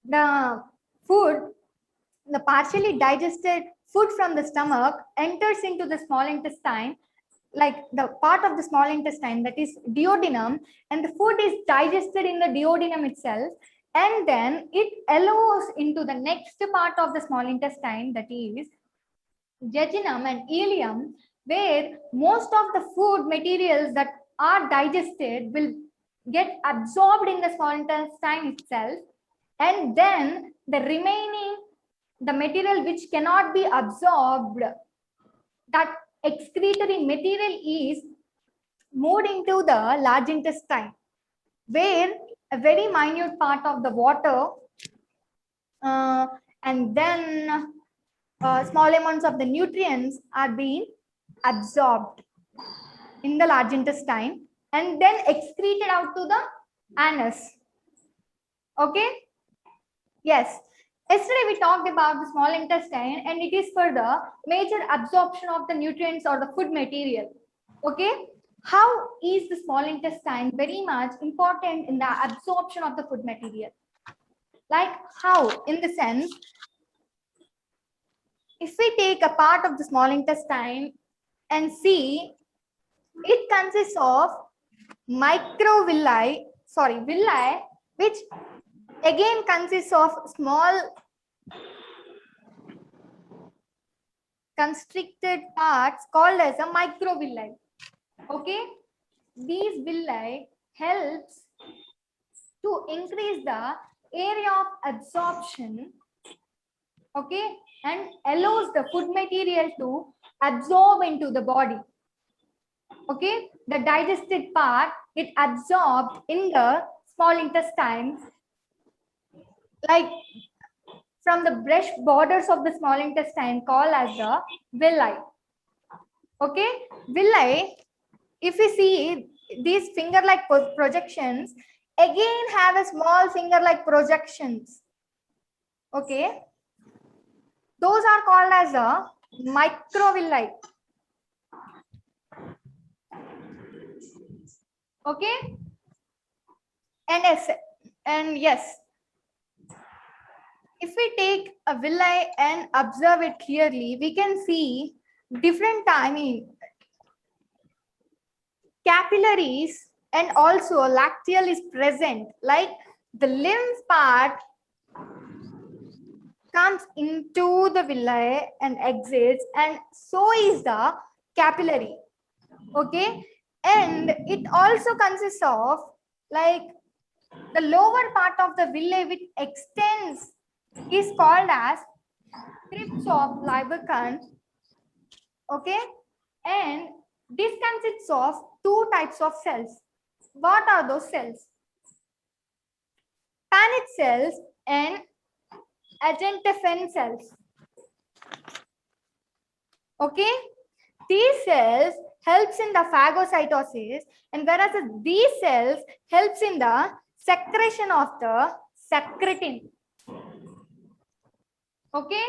the food, the partially digested food from the stomach enters into the small intestine, like the part of the small intestine that is duodenum, and the food is digested in the duodenum itself, and then it allows into the next part of the small intestine, that is jejunum and ileum, where most of the food materials that are digested will get absorbed in the small intestine itself, and then the remaining, the material which cannot be absorbed, that excretory material is moved into the large intestine, where a very minute part of the water and then small amounts of the nutrients are being absorbed in the large intestine and then excreted out to the anus. Okay. Yes. Yesterday we talked about the small intestine, and it is for the major absorption of the nutrients or the food material. Okay. How is the small intestine very much important in the absorption of the food material? Like how? In the sense, if we take a part of the small intestine and see, it consists of villi, which again consists of small constricted parts called as a microvilli. Okay, these villi helps to increase the area of absorption, okay, and allows the food material to absorb into the body. Okay, the digested part, it absorbed in the small intestine, like from the brush borders of the small intestine, called as the villi. Okay, villi, if we see these finger-like projections, again have a small finger-like projections. Okay, Those are called as a microvilli. Okay. And yes, if we take a villi and observe it clearly, we can see different, I mean, capillaries and also lacteal is present. Like the lymph part comes into the villi and exits, and so is the capillary. Okay, and it also consists of like the lower part of the villi which extends is called as crypts of lubricant. Okay, and this consists of two types of cells. What are those cells? Paneth cells and agentophen cells. Okay, these cells helps in the phagocytosis, and whereas these cells helps in the secretion of the secretin. Okay.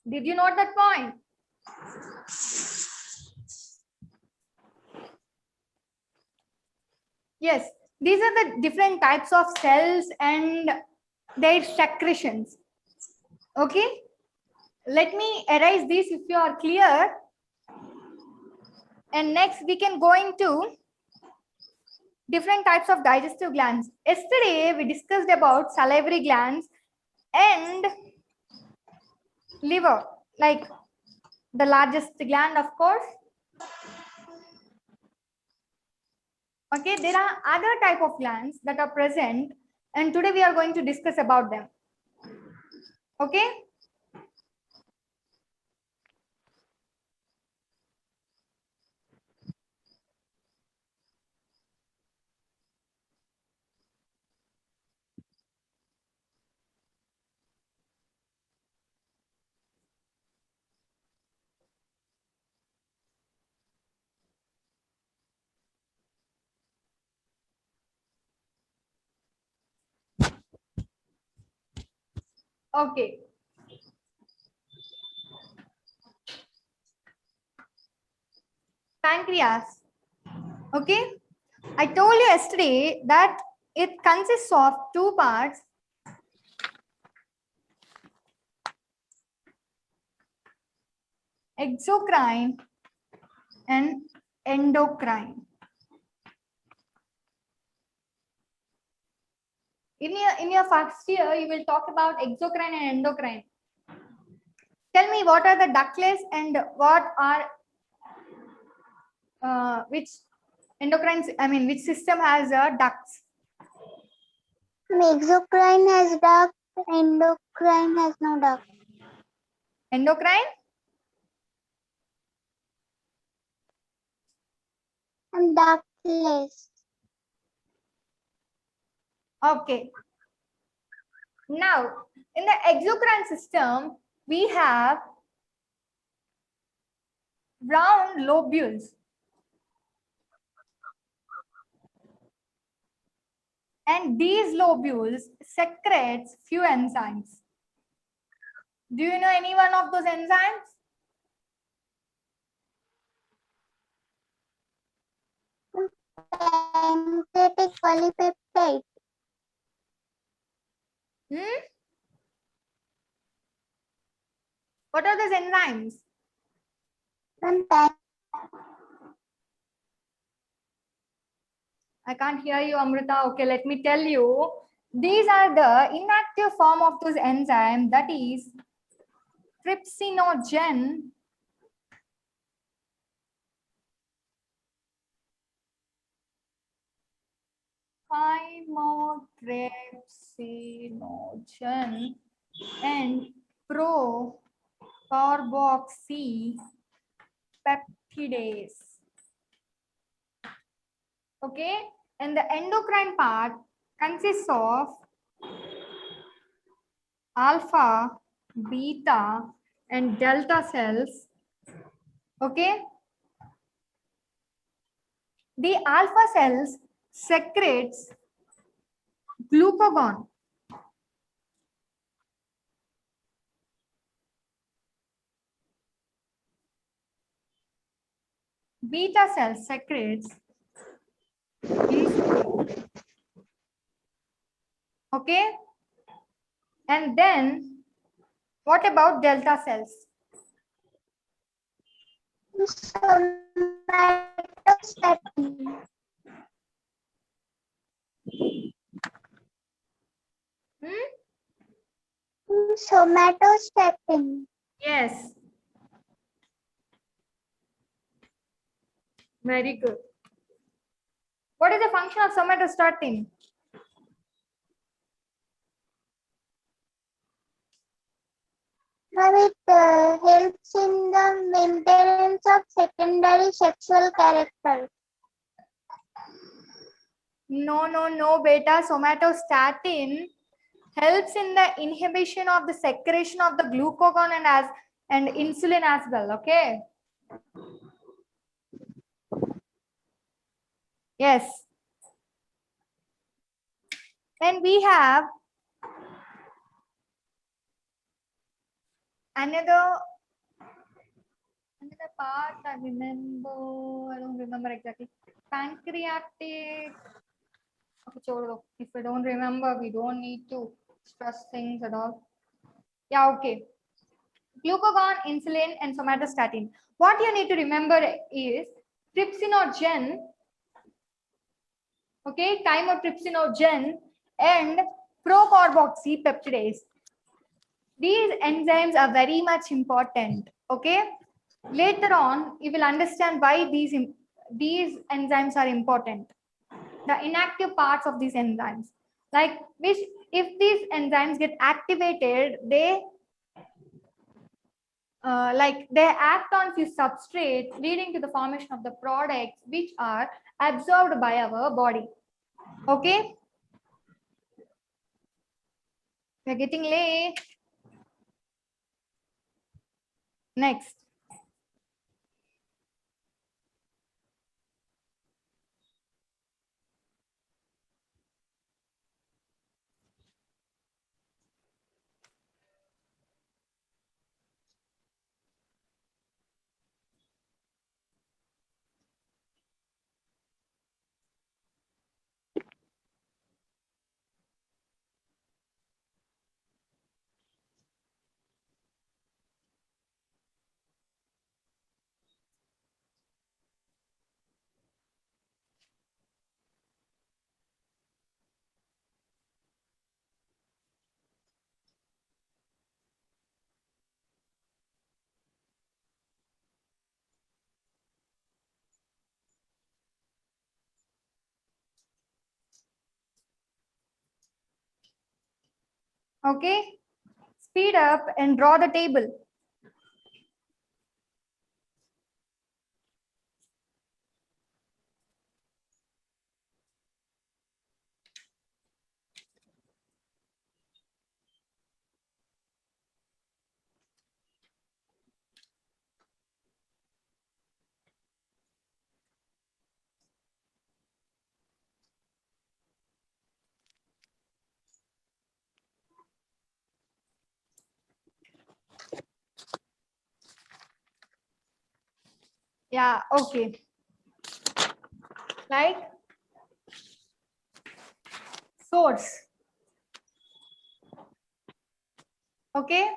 Did you note that point? Yes, these are the different types of cells and their secretions. Okay, let me erase this if you are clear. And next we can go into different types of digestive glands. Yesterday we discussed about salivary glands and liver, like the largest gland, of course. Okay, there are other type of glands that are present, and today we are going to discuss about them. Okay. Okay. Pancreas. Okay. I told you yesterday that it consists of two parts. Exocrine and endocrine. In your first year, you will talk about exocrine and endocrine. Tell me what are the ductless and what are which endocrine, I mean, which system has ducts? Exocrine has duct, endocrine has no duct. Endocrine? And ductless. Okay. Now, in the exocrine system, we have round lobules. And these lobules secretes few enzymes. Do you know any one of those enzymes? Pancreatic polypeptide. What are those enzymes? I can't hear you, Amrita. Okay, let me tell you. These are the inactive form of those enzymes, that is trypsinogen, chymotrypsinogen, and procarboxypeptidase. Okay, and the endocrine part consists of alpha, beta, and delta cells. Okay, the alpha cells secretes glucagon. Beta cell secretes insulin. Okay. And then what about delta cells? Somatostatin. Somatostatin. Yes. Very good. What is the function of somatostatin? Now it helps in the maintenance of secondary sexual character. No, beta. Somatostatin helps in the inhibition of the secretion of the glucagon and insulin as well. Okay. Yes. Then we have another part I remember. I don't remember exactly. Pancreatic. Okay, cholo. If I don't remember, we don't need to stress things at all. Yeah, okay. Glucagon, insulin, and somatostatin. What you need to remember is trypsinogen, okay, chymotrypsinogen, and procarboxypeptidase. These enzymes are very much important. Okay. Later on, you will understand why these enzymes are important. The inactive parts of these enzymes, like which if these enzymes get activated, they they act on few substrates, leading to the formation of the products which are absorbed by our body. Okay, we're getting late. Next. Okay, speed up and draw the table. Yeah, okay. Like source. Okay.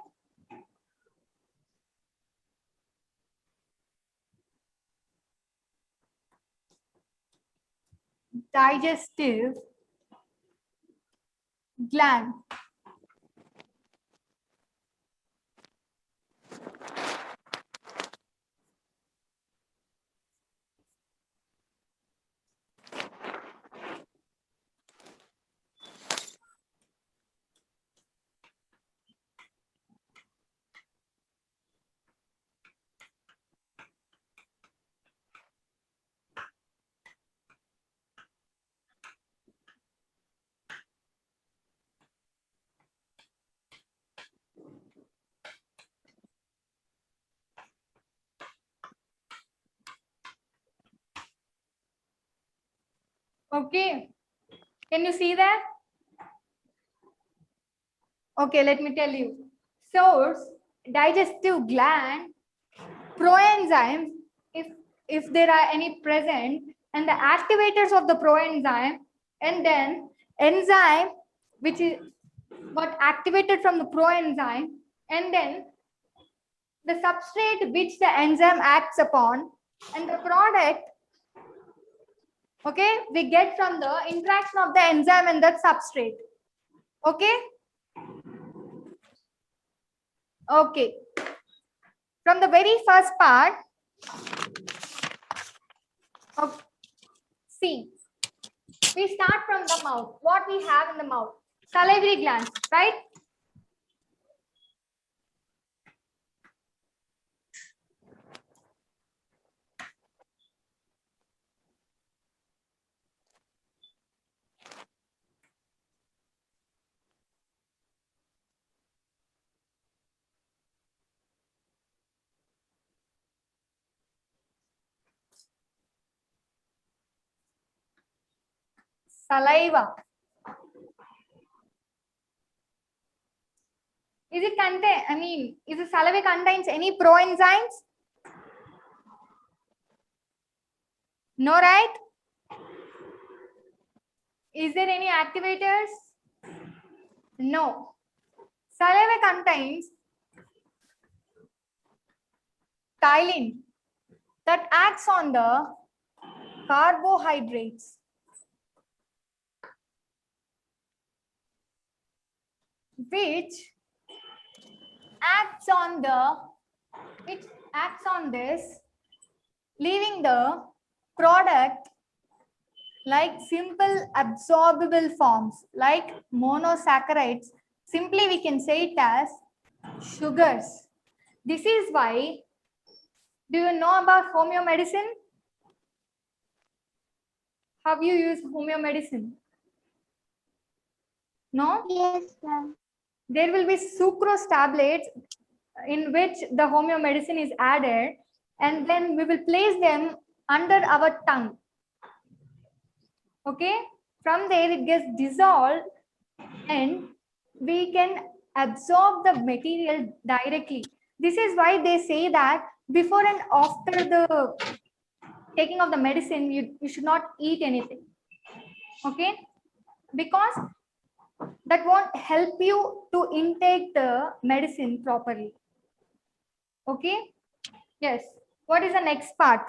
Digestive gland. Okay. Can you see that? Okay, let me tell you. Source, digestive gland, proenzymes, if there are any present, and the activators of the proenzyme, and then enzyme which is got activated from the proenzyme, and then the substrate which the enzyme acts upon, and the product, okay, we get from the interaction of the enzyme and that substrate. Okay. Okay. From the very first part of C, we start from the mouth. What we have in the mouth? Salivary glands, right? Saliva. Is it contain? Is the saliva contains any proenzymes? No, right? Is there any activators? No. Saliva contains chyline that acts on the carbohydrates, which acts on this, leaving the product like simple absorbable forms like monosaccharides. Simply we can say it as sugars. This is why, do you know about homeomedicine? Have you used homeomedicine? No? Yes, ma'am. There will be sucrose tablets in which the homeomedicine is added, and then we will place them under our tongue. Okay, from there it gets dissolved and we can absorb the material directly. This is why they say that before and after the taking of the medicine, you should not eat anything. Okay, because that won't help you to intake the medicine properly. Okay, yes. What is the next part?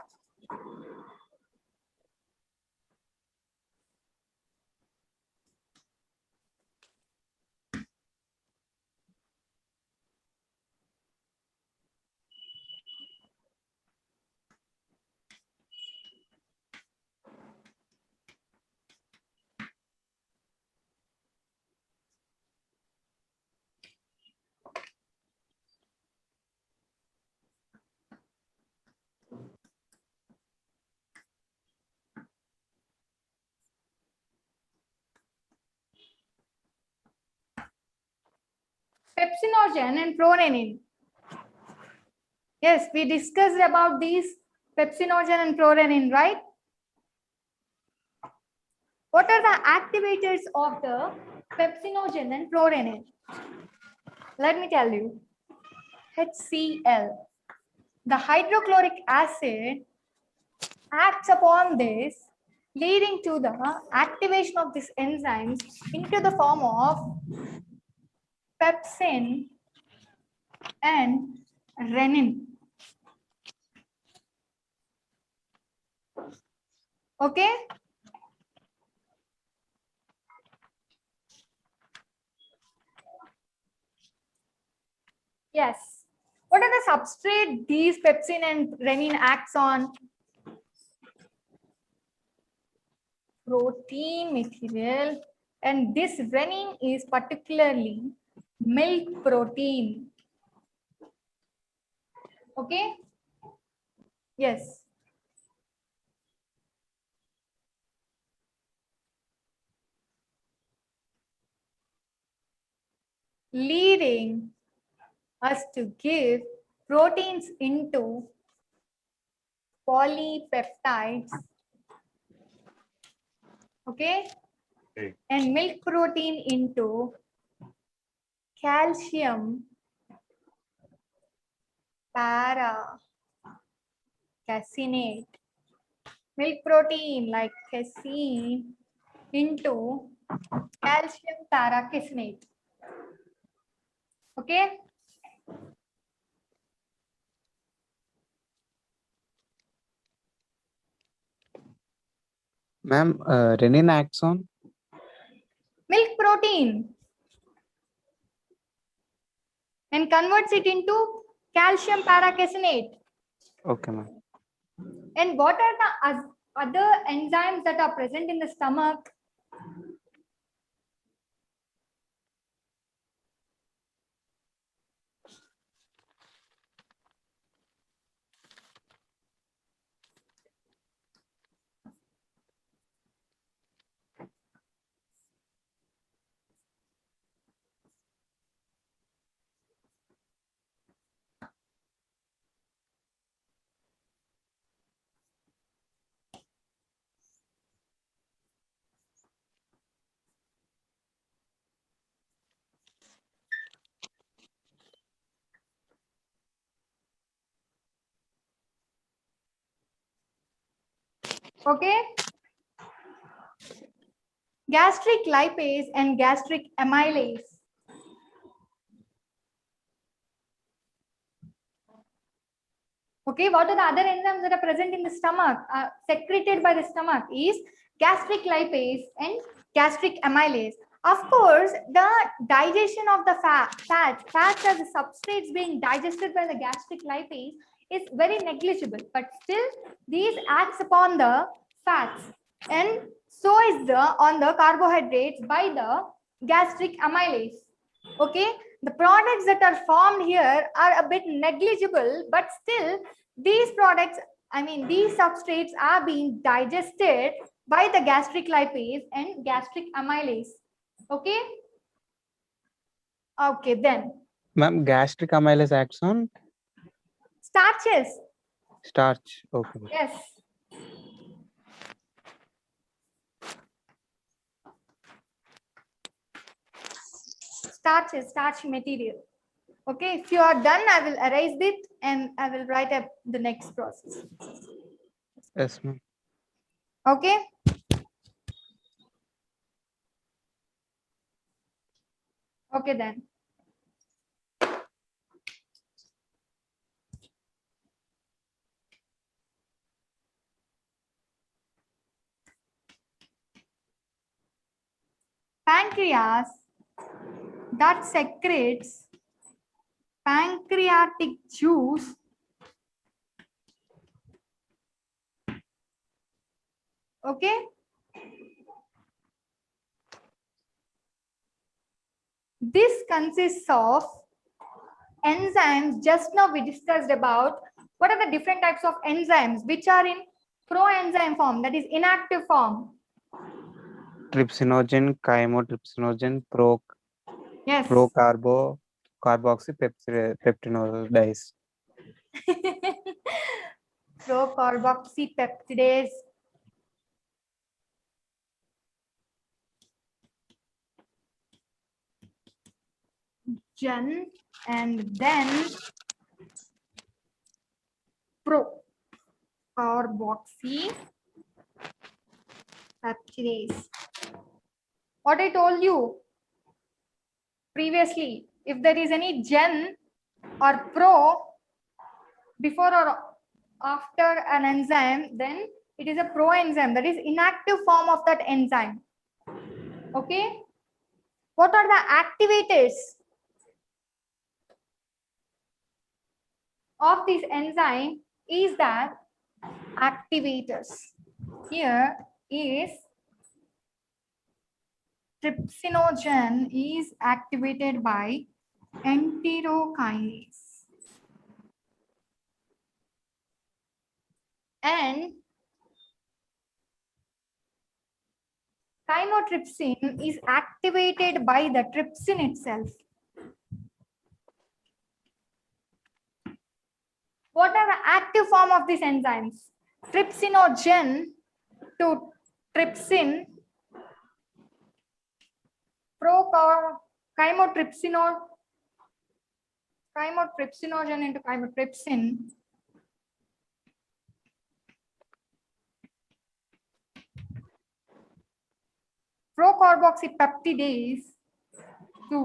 Pepsinogen and prorenin. Yes, we discussed about these pepsinogen and prorenin, right? What are the activators of the pepsinogen and prorenin? Let me tell you. HCl. The hydrochloric acid acts upon this, leading to the activation of these enzymes into the form of pepsin and renin. Okay. Yes. What are the substrate these pepsin and renin acts on? Protein material, and this renin is particularly milk protein. Okay. Yes. Leading us to give proteins into polypeptides Okay. Okay. And milk protein into calcium para caseinate. Milk protein like casein into calcium para caseinate. Okay. Ma'am, renin axon. Milk protein and converts it into calcium paracaseinate. Okay, ma'am. And what are the other enzymes that are present in the stomach? Okay. Gastric lipase and gastric amylase. Okay, what are the other enzymes that are present in the stomach, secreted by the stomach is gastric lipase and gastric amylase. Of course, the digestion of the fats as the substrates being digested by the gastric lipase is very negligible, but still these acts upon the fats, and so is the on the carbohydrates by the gastric amylase. Okay, the products that are formed here are a bit negligible, but still these products, I mean these substrates are being digested by the gastric lipase and gastric amylase. Okay. Okay, then Ma'am, gastric amylase axon. starches. Starch. Okay, ma'am. Yes. Starches, starch material. Okay, if you are done, I will erase it and I will write up the next process. Yes, ma'am. Okay. Okay, then. Pancreas that secretes pancreatic juice okay. This consists of enzymes. Just now we discussed about what are the different types of enzymes which are in proenzyme form, that is inactive form. Trypsinogen, chymotrypsinogen, Yes. carboxypeptidase. Procarboxypeptidase. Gen and then procarboxypeptidase. What I told you previously, if there is any gen or pro before or after an enzyme, then it is a proenzyme, that is inactive form of that enzyme. Okay. What are the activators of this enzyme? Is that activators here is trypsinogen is activated by enterokinase and chymotrypsin is activated by the trypsin itself. What are the active form of these enzymes? Trypsinogen to trypsin chymotrypsinogen into chymotrypsin. Procarboxypeptidase to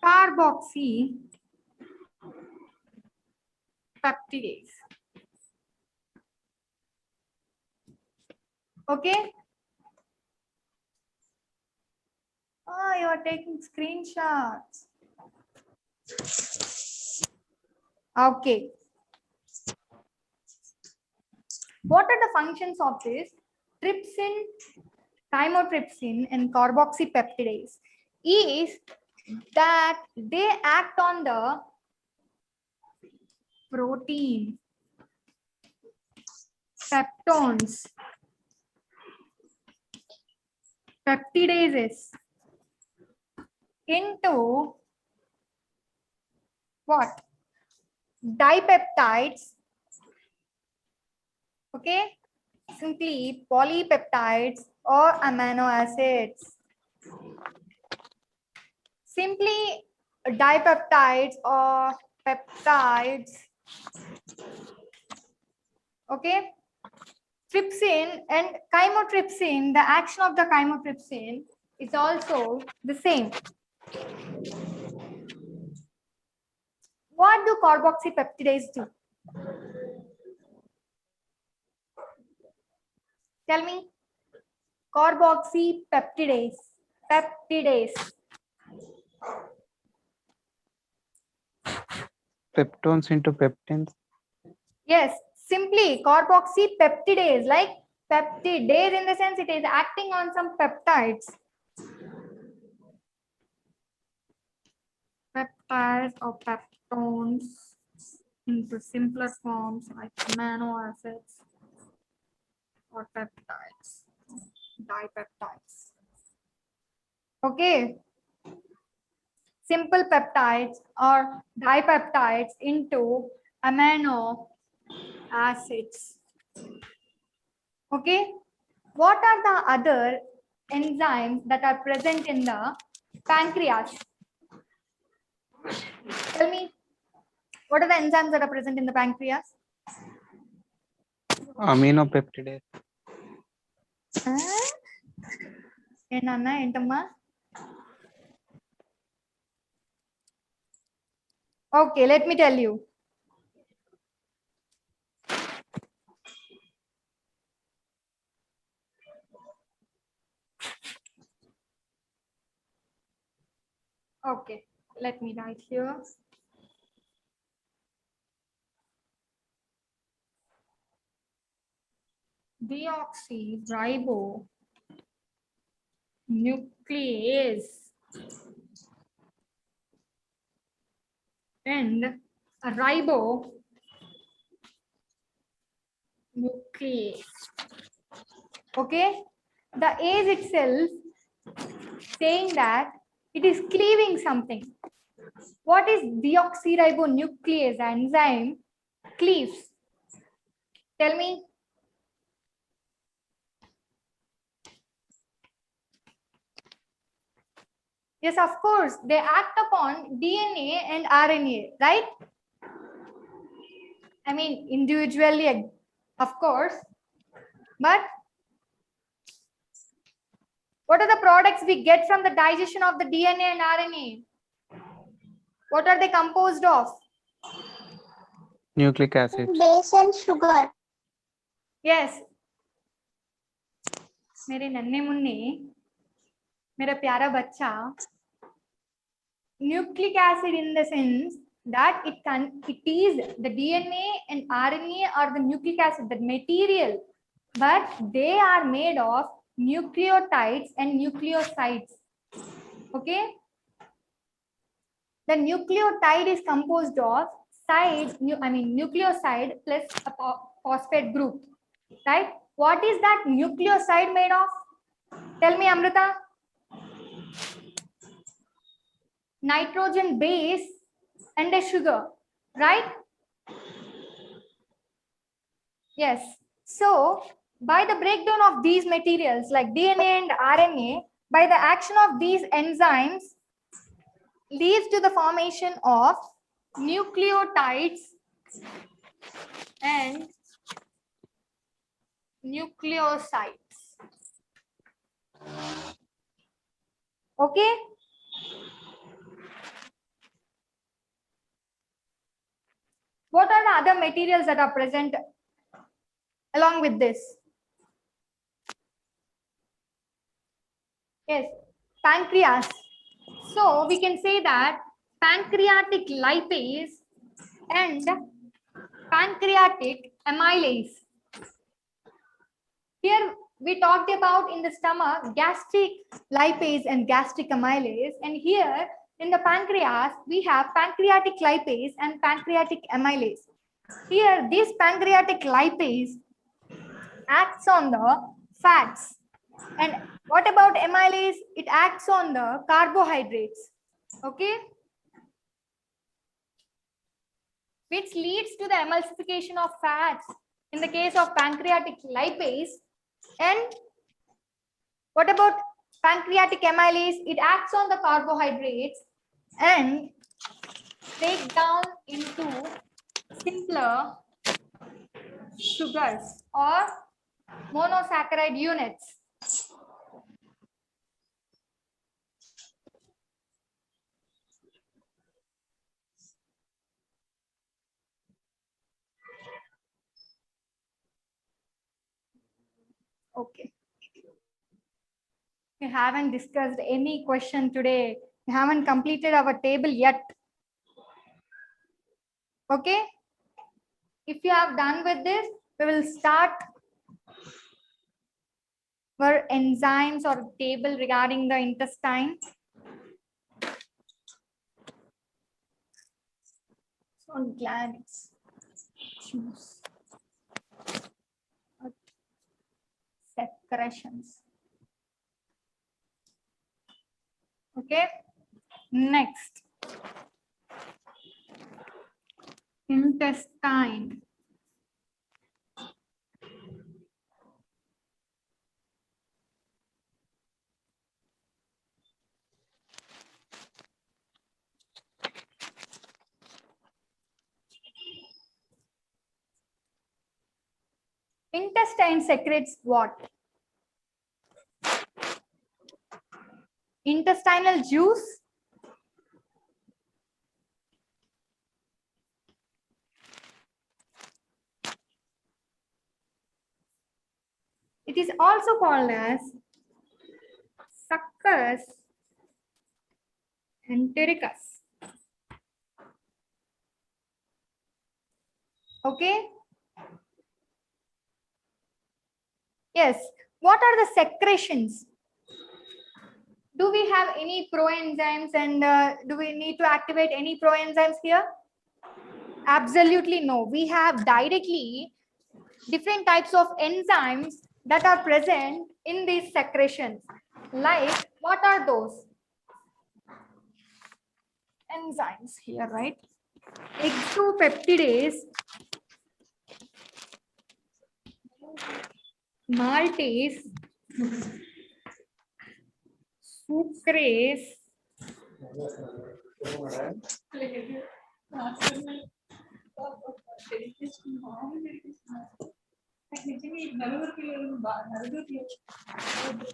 carboxypeptidase. Okay. Oh, you are taking screenshots. Okay. What are the functions of this trypsin, chymotrypsin, and carboxypeptidase? Is that they act on the protein peptones, peptidases into what? Dipeptides. Okay, simply polypeptides or amino acids. Simply dipeptides or peptides. Okay, trypsin and chymotrypsin, the action of the chymotrypsin is also the same. What do carboxypeptidase do? Tell me. Carboxypeptidase. Peptidase. Peptones into peptins. Yes, simply carboxypeptidase, like peptidase in the sense it is acting on some peptides. Peptides or peptones into simpler forms like amino acids or peptides, dipeptides. Okay. Simple peptides or dipeptides into amino acids. Okay. What are the other enzymes that are present in the pancreas? Tell me. What are the enzymes that are present in the pancreas? Aminopeptidase. Enanna, entamma? Okay, let me tell you. Okay, let me write here. Deoxyribonuclease and ribonuclease. Okay, the ase itself saying that it is cleaving something. What is deoxyribonuclease enzyme cleaves? Tell me. Yes, of course, they act upon DNA and RNA, right? I mean, individually, of course, but what are the products we get from the digestion of the DNA and RNA? What are they composed of? Nucleic acids. Base and sugar. Yes. मेरे नन्हे मुन्ने मेरा प्यारा बच्चा nucleic acid in the sense that it is the DNA and RNA or the nucleic acid, that material, but they are made of nucleotides and nucleosides. Okay, the nucleotide is composed of nucleoside plus a phosphate group, right? What is that nucleoside made of? Tell me, Amrita. Nitrogen base and a sugar, right? Yes. So by the breakdown of these materials like DNA and RNA, by the action of these enzymes leads to the formation of nucleotides and nucleosides. Okay. What are the other materials that are present along with this? Yes, pancreas. So we can say that pancreatic lipase and pancreatic amylase. Here we talked about in the stomach gastric lipase and gastric amylase, and here in the pancreas we have pancreatic lipase and pancreatic amylase. Here this pancreatic lipase acts on the fats, and what about amylase? It acts on the carbohydrates. Okay, which leads to the emulsification of fats in the case of pancreatic lipase. And what about pancreatic amylase? It acts on the carbohydrates and break down into simpler sugars or monosaccharide units. Okay. We haven't discussed any question today. We haven't completed our table yet. Okay. If you have done with this, we will start our enzymes or table regarding the intestine. So I'm glad it's juice. Secretions. Okay. Next. Intestine. Intestine secretes what? Intestinal juice. It is also called as succus entericus. Okay. Yes. What are the secretions? Do we have any proenzymes, and do we need to activate any proenzymes here? Absolutely no. We have directly different types of enzymes that are present in these secretions. Like, what are those? Enzymes here, right? Exopeptidase, maltase, sucrase,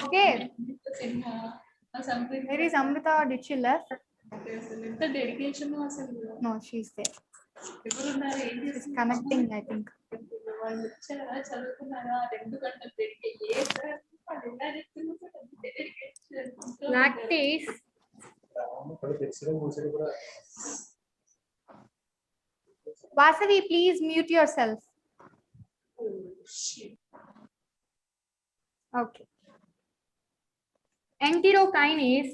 okay. Where is Amrita? Did she left? No, she's there. She's connecting, I think. Lactase. Vasavi, please mute yourself. Okay. Enterokinase.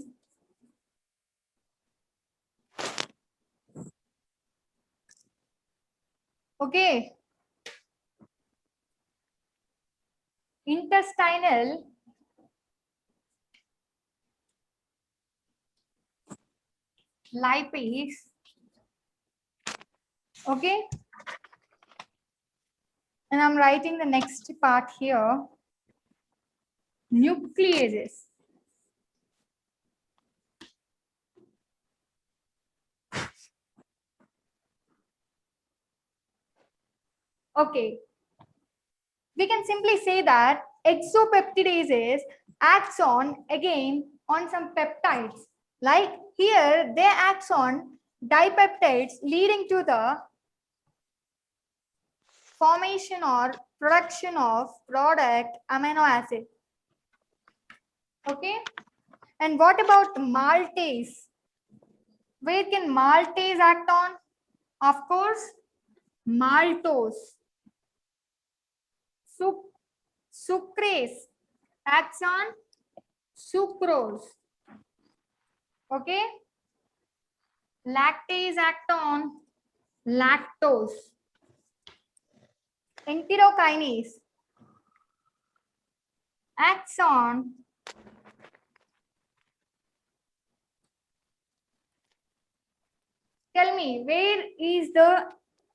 Okay. Intestinal lipase. Okay. And I'm writing the next part here. Nucleases. Okay. We can simply say that exopeptidase acts on again on some peptides. Like here, they acts on dipeptides leading to the formation or production of product amino acid. Okay. And what about maltase? Where can maltase act on? Of course, maltose. Sucrase acts on sucrose. Okay. Lactase act on lactose. Enterokinase acts on tell me where is the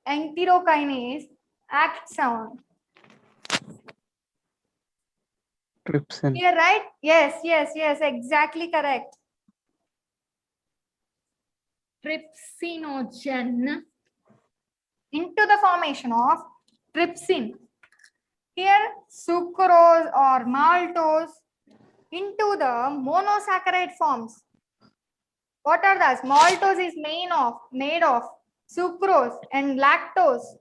enterokinase acts on? Trypsin. Here, right? Yes, exactly correct. Trypsinogen into the formation of trypsin. Here, sucrose or maltose into the monosaccharide forms. What are those? Maltose is made of sucrose and lactose.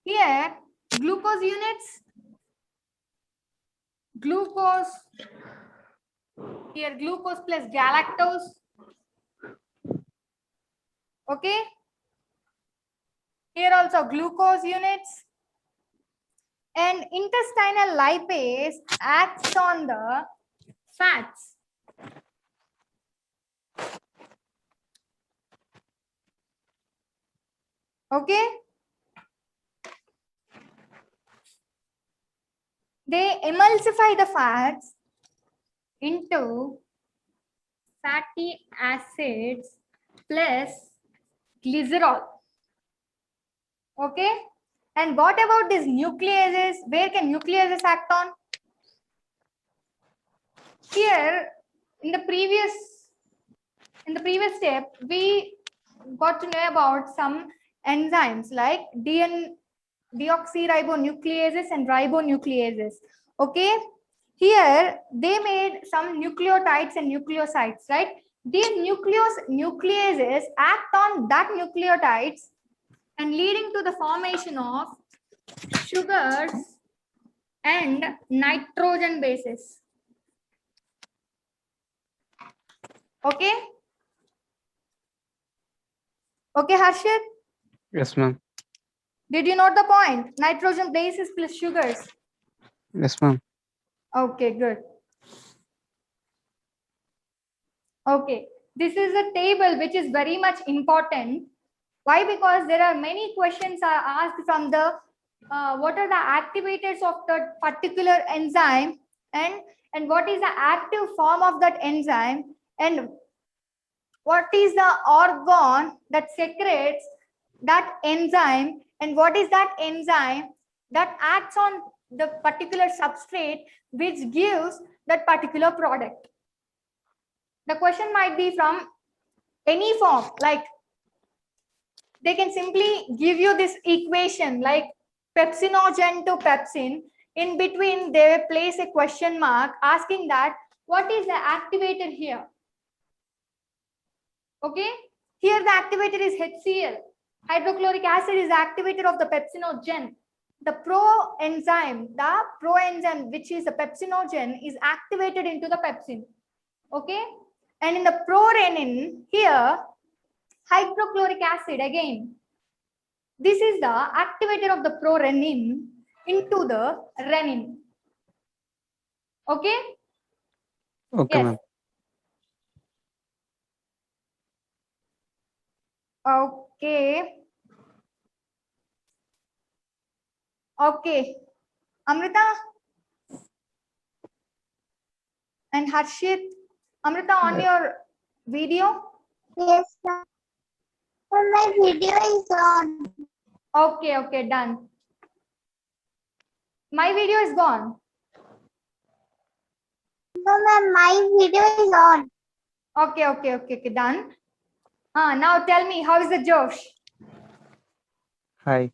Here, glucose units. Glucose. Here, glucose plus galactose. Okay. Here also glucose units. And intestinal lipase acts on the fats. Okay. They emulsify the fats into fatty acids plus glycerol. Okay. And what about these nucleases? Where can nucleases act on? Here, in the previous step, we got to know about some enzymes like deoxyribonucleases and ribonucleases. Okay. Here, they made some nucleotides and nucleosides, right? These nucleases act on that nucleotides and leading to the formation of sugars and nitrogen bases. Okay. Okay, Harshit? Yes, ma'am. Did you note the point? Nitrogen bases plus sugars. Yes, ma'am. Okay, good. Okay, this is a table which is very much important. Why? Because there are many questions are asked from the what are the activators of that particular enzyme and what is the active form of that enzyme and what is the organ that secretes that enzyme and what is that enzyme that acts on the particular substrate which gives that particular product. The question might be from any form, like they can simply give you this equation like pepsinogen to pepsin. In between, they place a question mark asking that what is the activator here? Okay, here the activator is HCl. Hydrochloric acid is the activator of the pepsinogen. The proenzyme which is the pepsinogen is activated into the pepsin. Okay, and in the prorenin here, hydrochloric acid again. This is the activator of the prorenin into the renin. Okay? Okay, Yes. ma'am. Okay. Okay. Amrita and Harshit. Amrita, on your video? Yes, ma'am. My video is on. Okay, done. My video is gone. No, ma'am, my video is on. Okay, done. Now tell me, how is the Josh? Hi.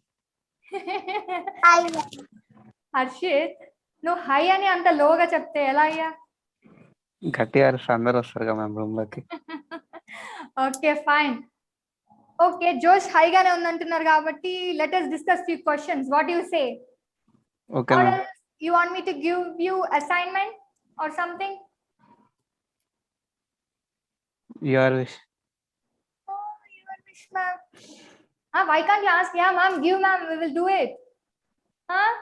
Hi. Harshit నువ్వు high అని అంత లోగా చెప్తే ఎలా అయ్యా? గట్టిగా అరిస్తే అందరు వస్తారు కదా మ్యామ్ రూమ్ లోకి. Okay fine. ఓకే జోష్ హైగానే ఉందంటున్నారు కాబట్టి let us discuss few questions. What do you say? Okay Or ma'am. else you want me to give you assignment or something? Your wish. Oh, your wish, ma'am. Why can't you ask? Yeah, ma'am, give ma'am, we will do it. Huh?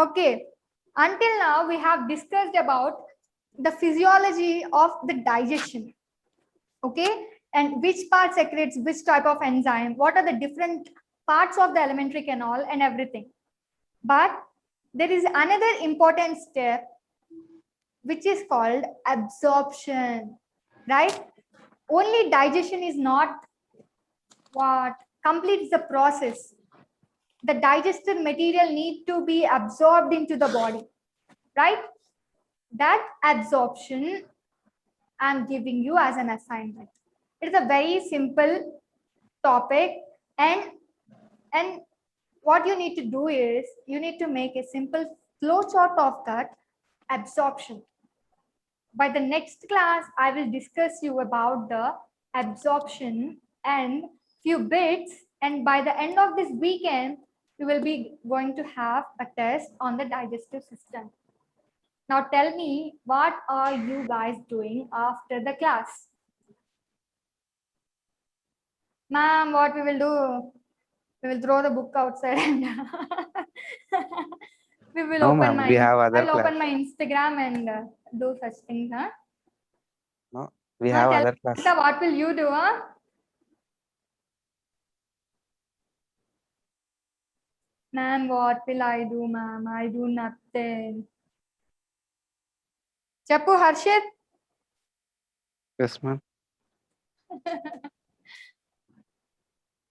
Okay. Until now, we have discussed about the physiology of the digestion. Okay. And which part secretes which type of enzyme, what are the different parts of the alimentary canal and everything. But there is another important step which is called absorption, right? Only digestion is not what completes the process. The digested material need to be absorbed into the body, right? That absorption I'm giving you as an assignment. It is a very simple topic, and what you need to do is you need to make a simple flow chart of that absorption. By the next class, I will discuss you about the absorption and few bits, and by the end of this weekend, you will be going to have a test on the digestive system. Now tell me, what are you guys doing after the class? Ma'am, what we will do? We will throw the book outside and we will No, open ma'am, my we have I other will open class. my Instagram and do such things, huh? No, we Huh, have tell other class. Amrita, what will you do, huh? Ma'am, what will I do, ma'am? I do nothing. Chappu, Harshit? Yes, ma'am.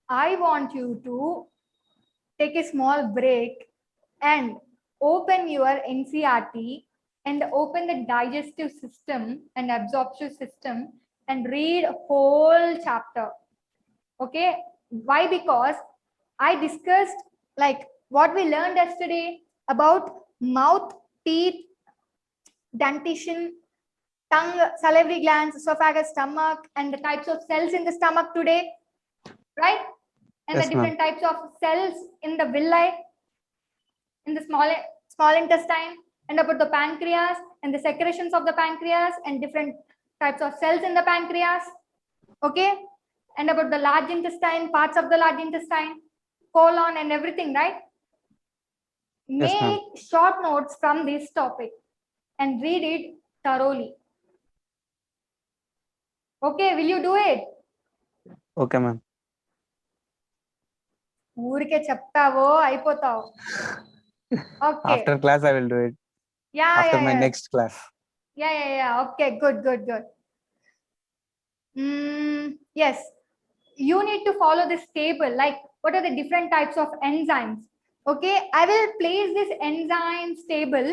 I want you to take a small break and open your NCRT and open the digestive system and absorptive system and read a whole chapter. Okay? Why? Because I discussed like what we learned yesterday about mouth, teeth, dentition, tongue, salivary glands, esophagus, stomach, and the types of cells in the stomach today, right? And Yes, the different types of cells in the villi, in the small intestine, and about the pancreas and the secretions of the pancreas and different types of cells in the pancreas. Okay, and about the large intestine, parts of the large intestine, colon, and everything, right? Yes, ma'am. Make short notes from this topic and read it thoroughly. Okay, will you do it? Okay, ma'am. ఊరికే చెప్తావో అయిపోతావు. Okay. After class, I will do it. Yeah, After yeah, my yeah. next class. Yeah. Okay, good. Yes, you need to follow this table. Like, what are the different types of enzymes? Okay, I will place this enzymes table.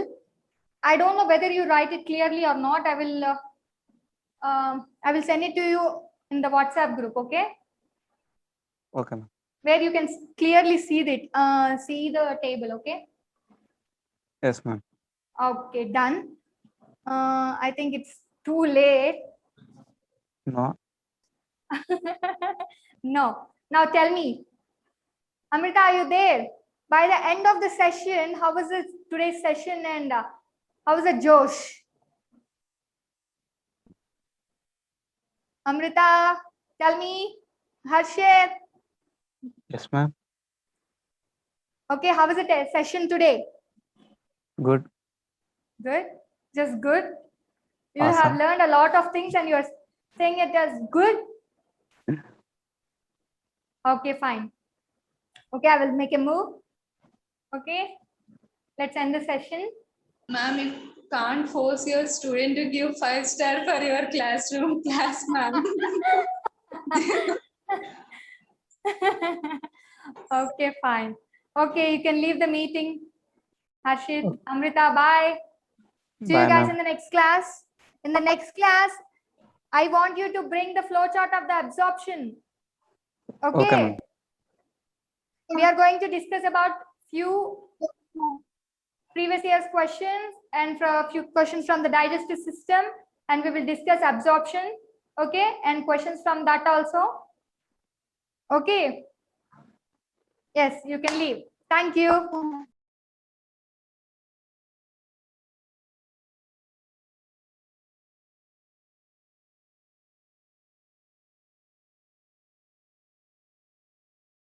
I don't know whether you write it clearly or not. I will send it to you in the WhatsApp group. Okay, Okay, ma'am. where you can clearly see the table. Okay. Yes, ma'am. Okay, done. I think it's too late. No. No. Now tell me, Amrita, are you there? By the end of the session, how was today's session and how was the Josh? Amrita, tell me. Harshit. Yes, ma'am. Okay, how was the session today? Good. Good? Just good? You have Awesome. learned a lot of things and you're saying it as good? Okay, fine. Okay, I will make a move. Okay, let's end the session. Ma'am, you can't force your student to give 5-star for your classroom class, ma'am. Okay, fine. Okay, you can leave the meeting. Harshit, Amrita, bye. See you Bye, guys ma'am. in the next class. In the next class, I want you to bring the flowchart of the absorption. Okay. Okay, ma'am. We are going to discuss about few previous year's questions and a few questions from the digestive system, and we will discuss absorption, okay, and questions from that also. Okay. Yes, you can leave. Thank you.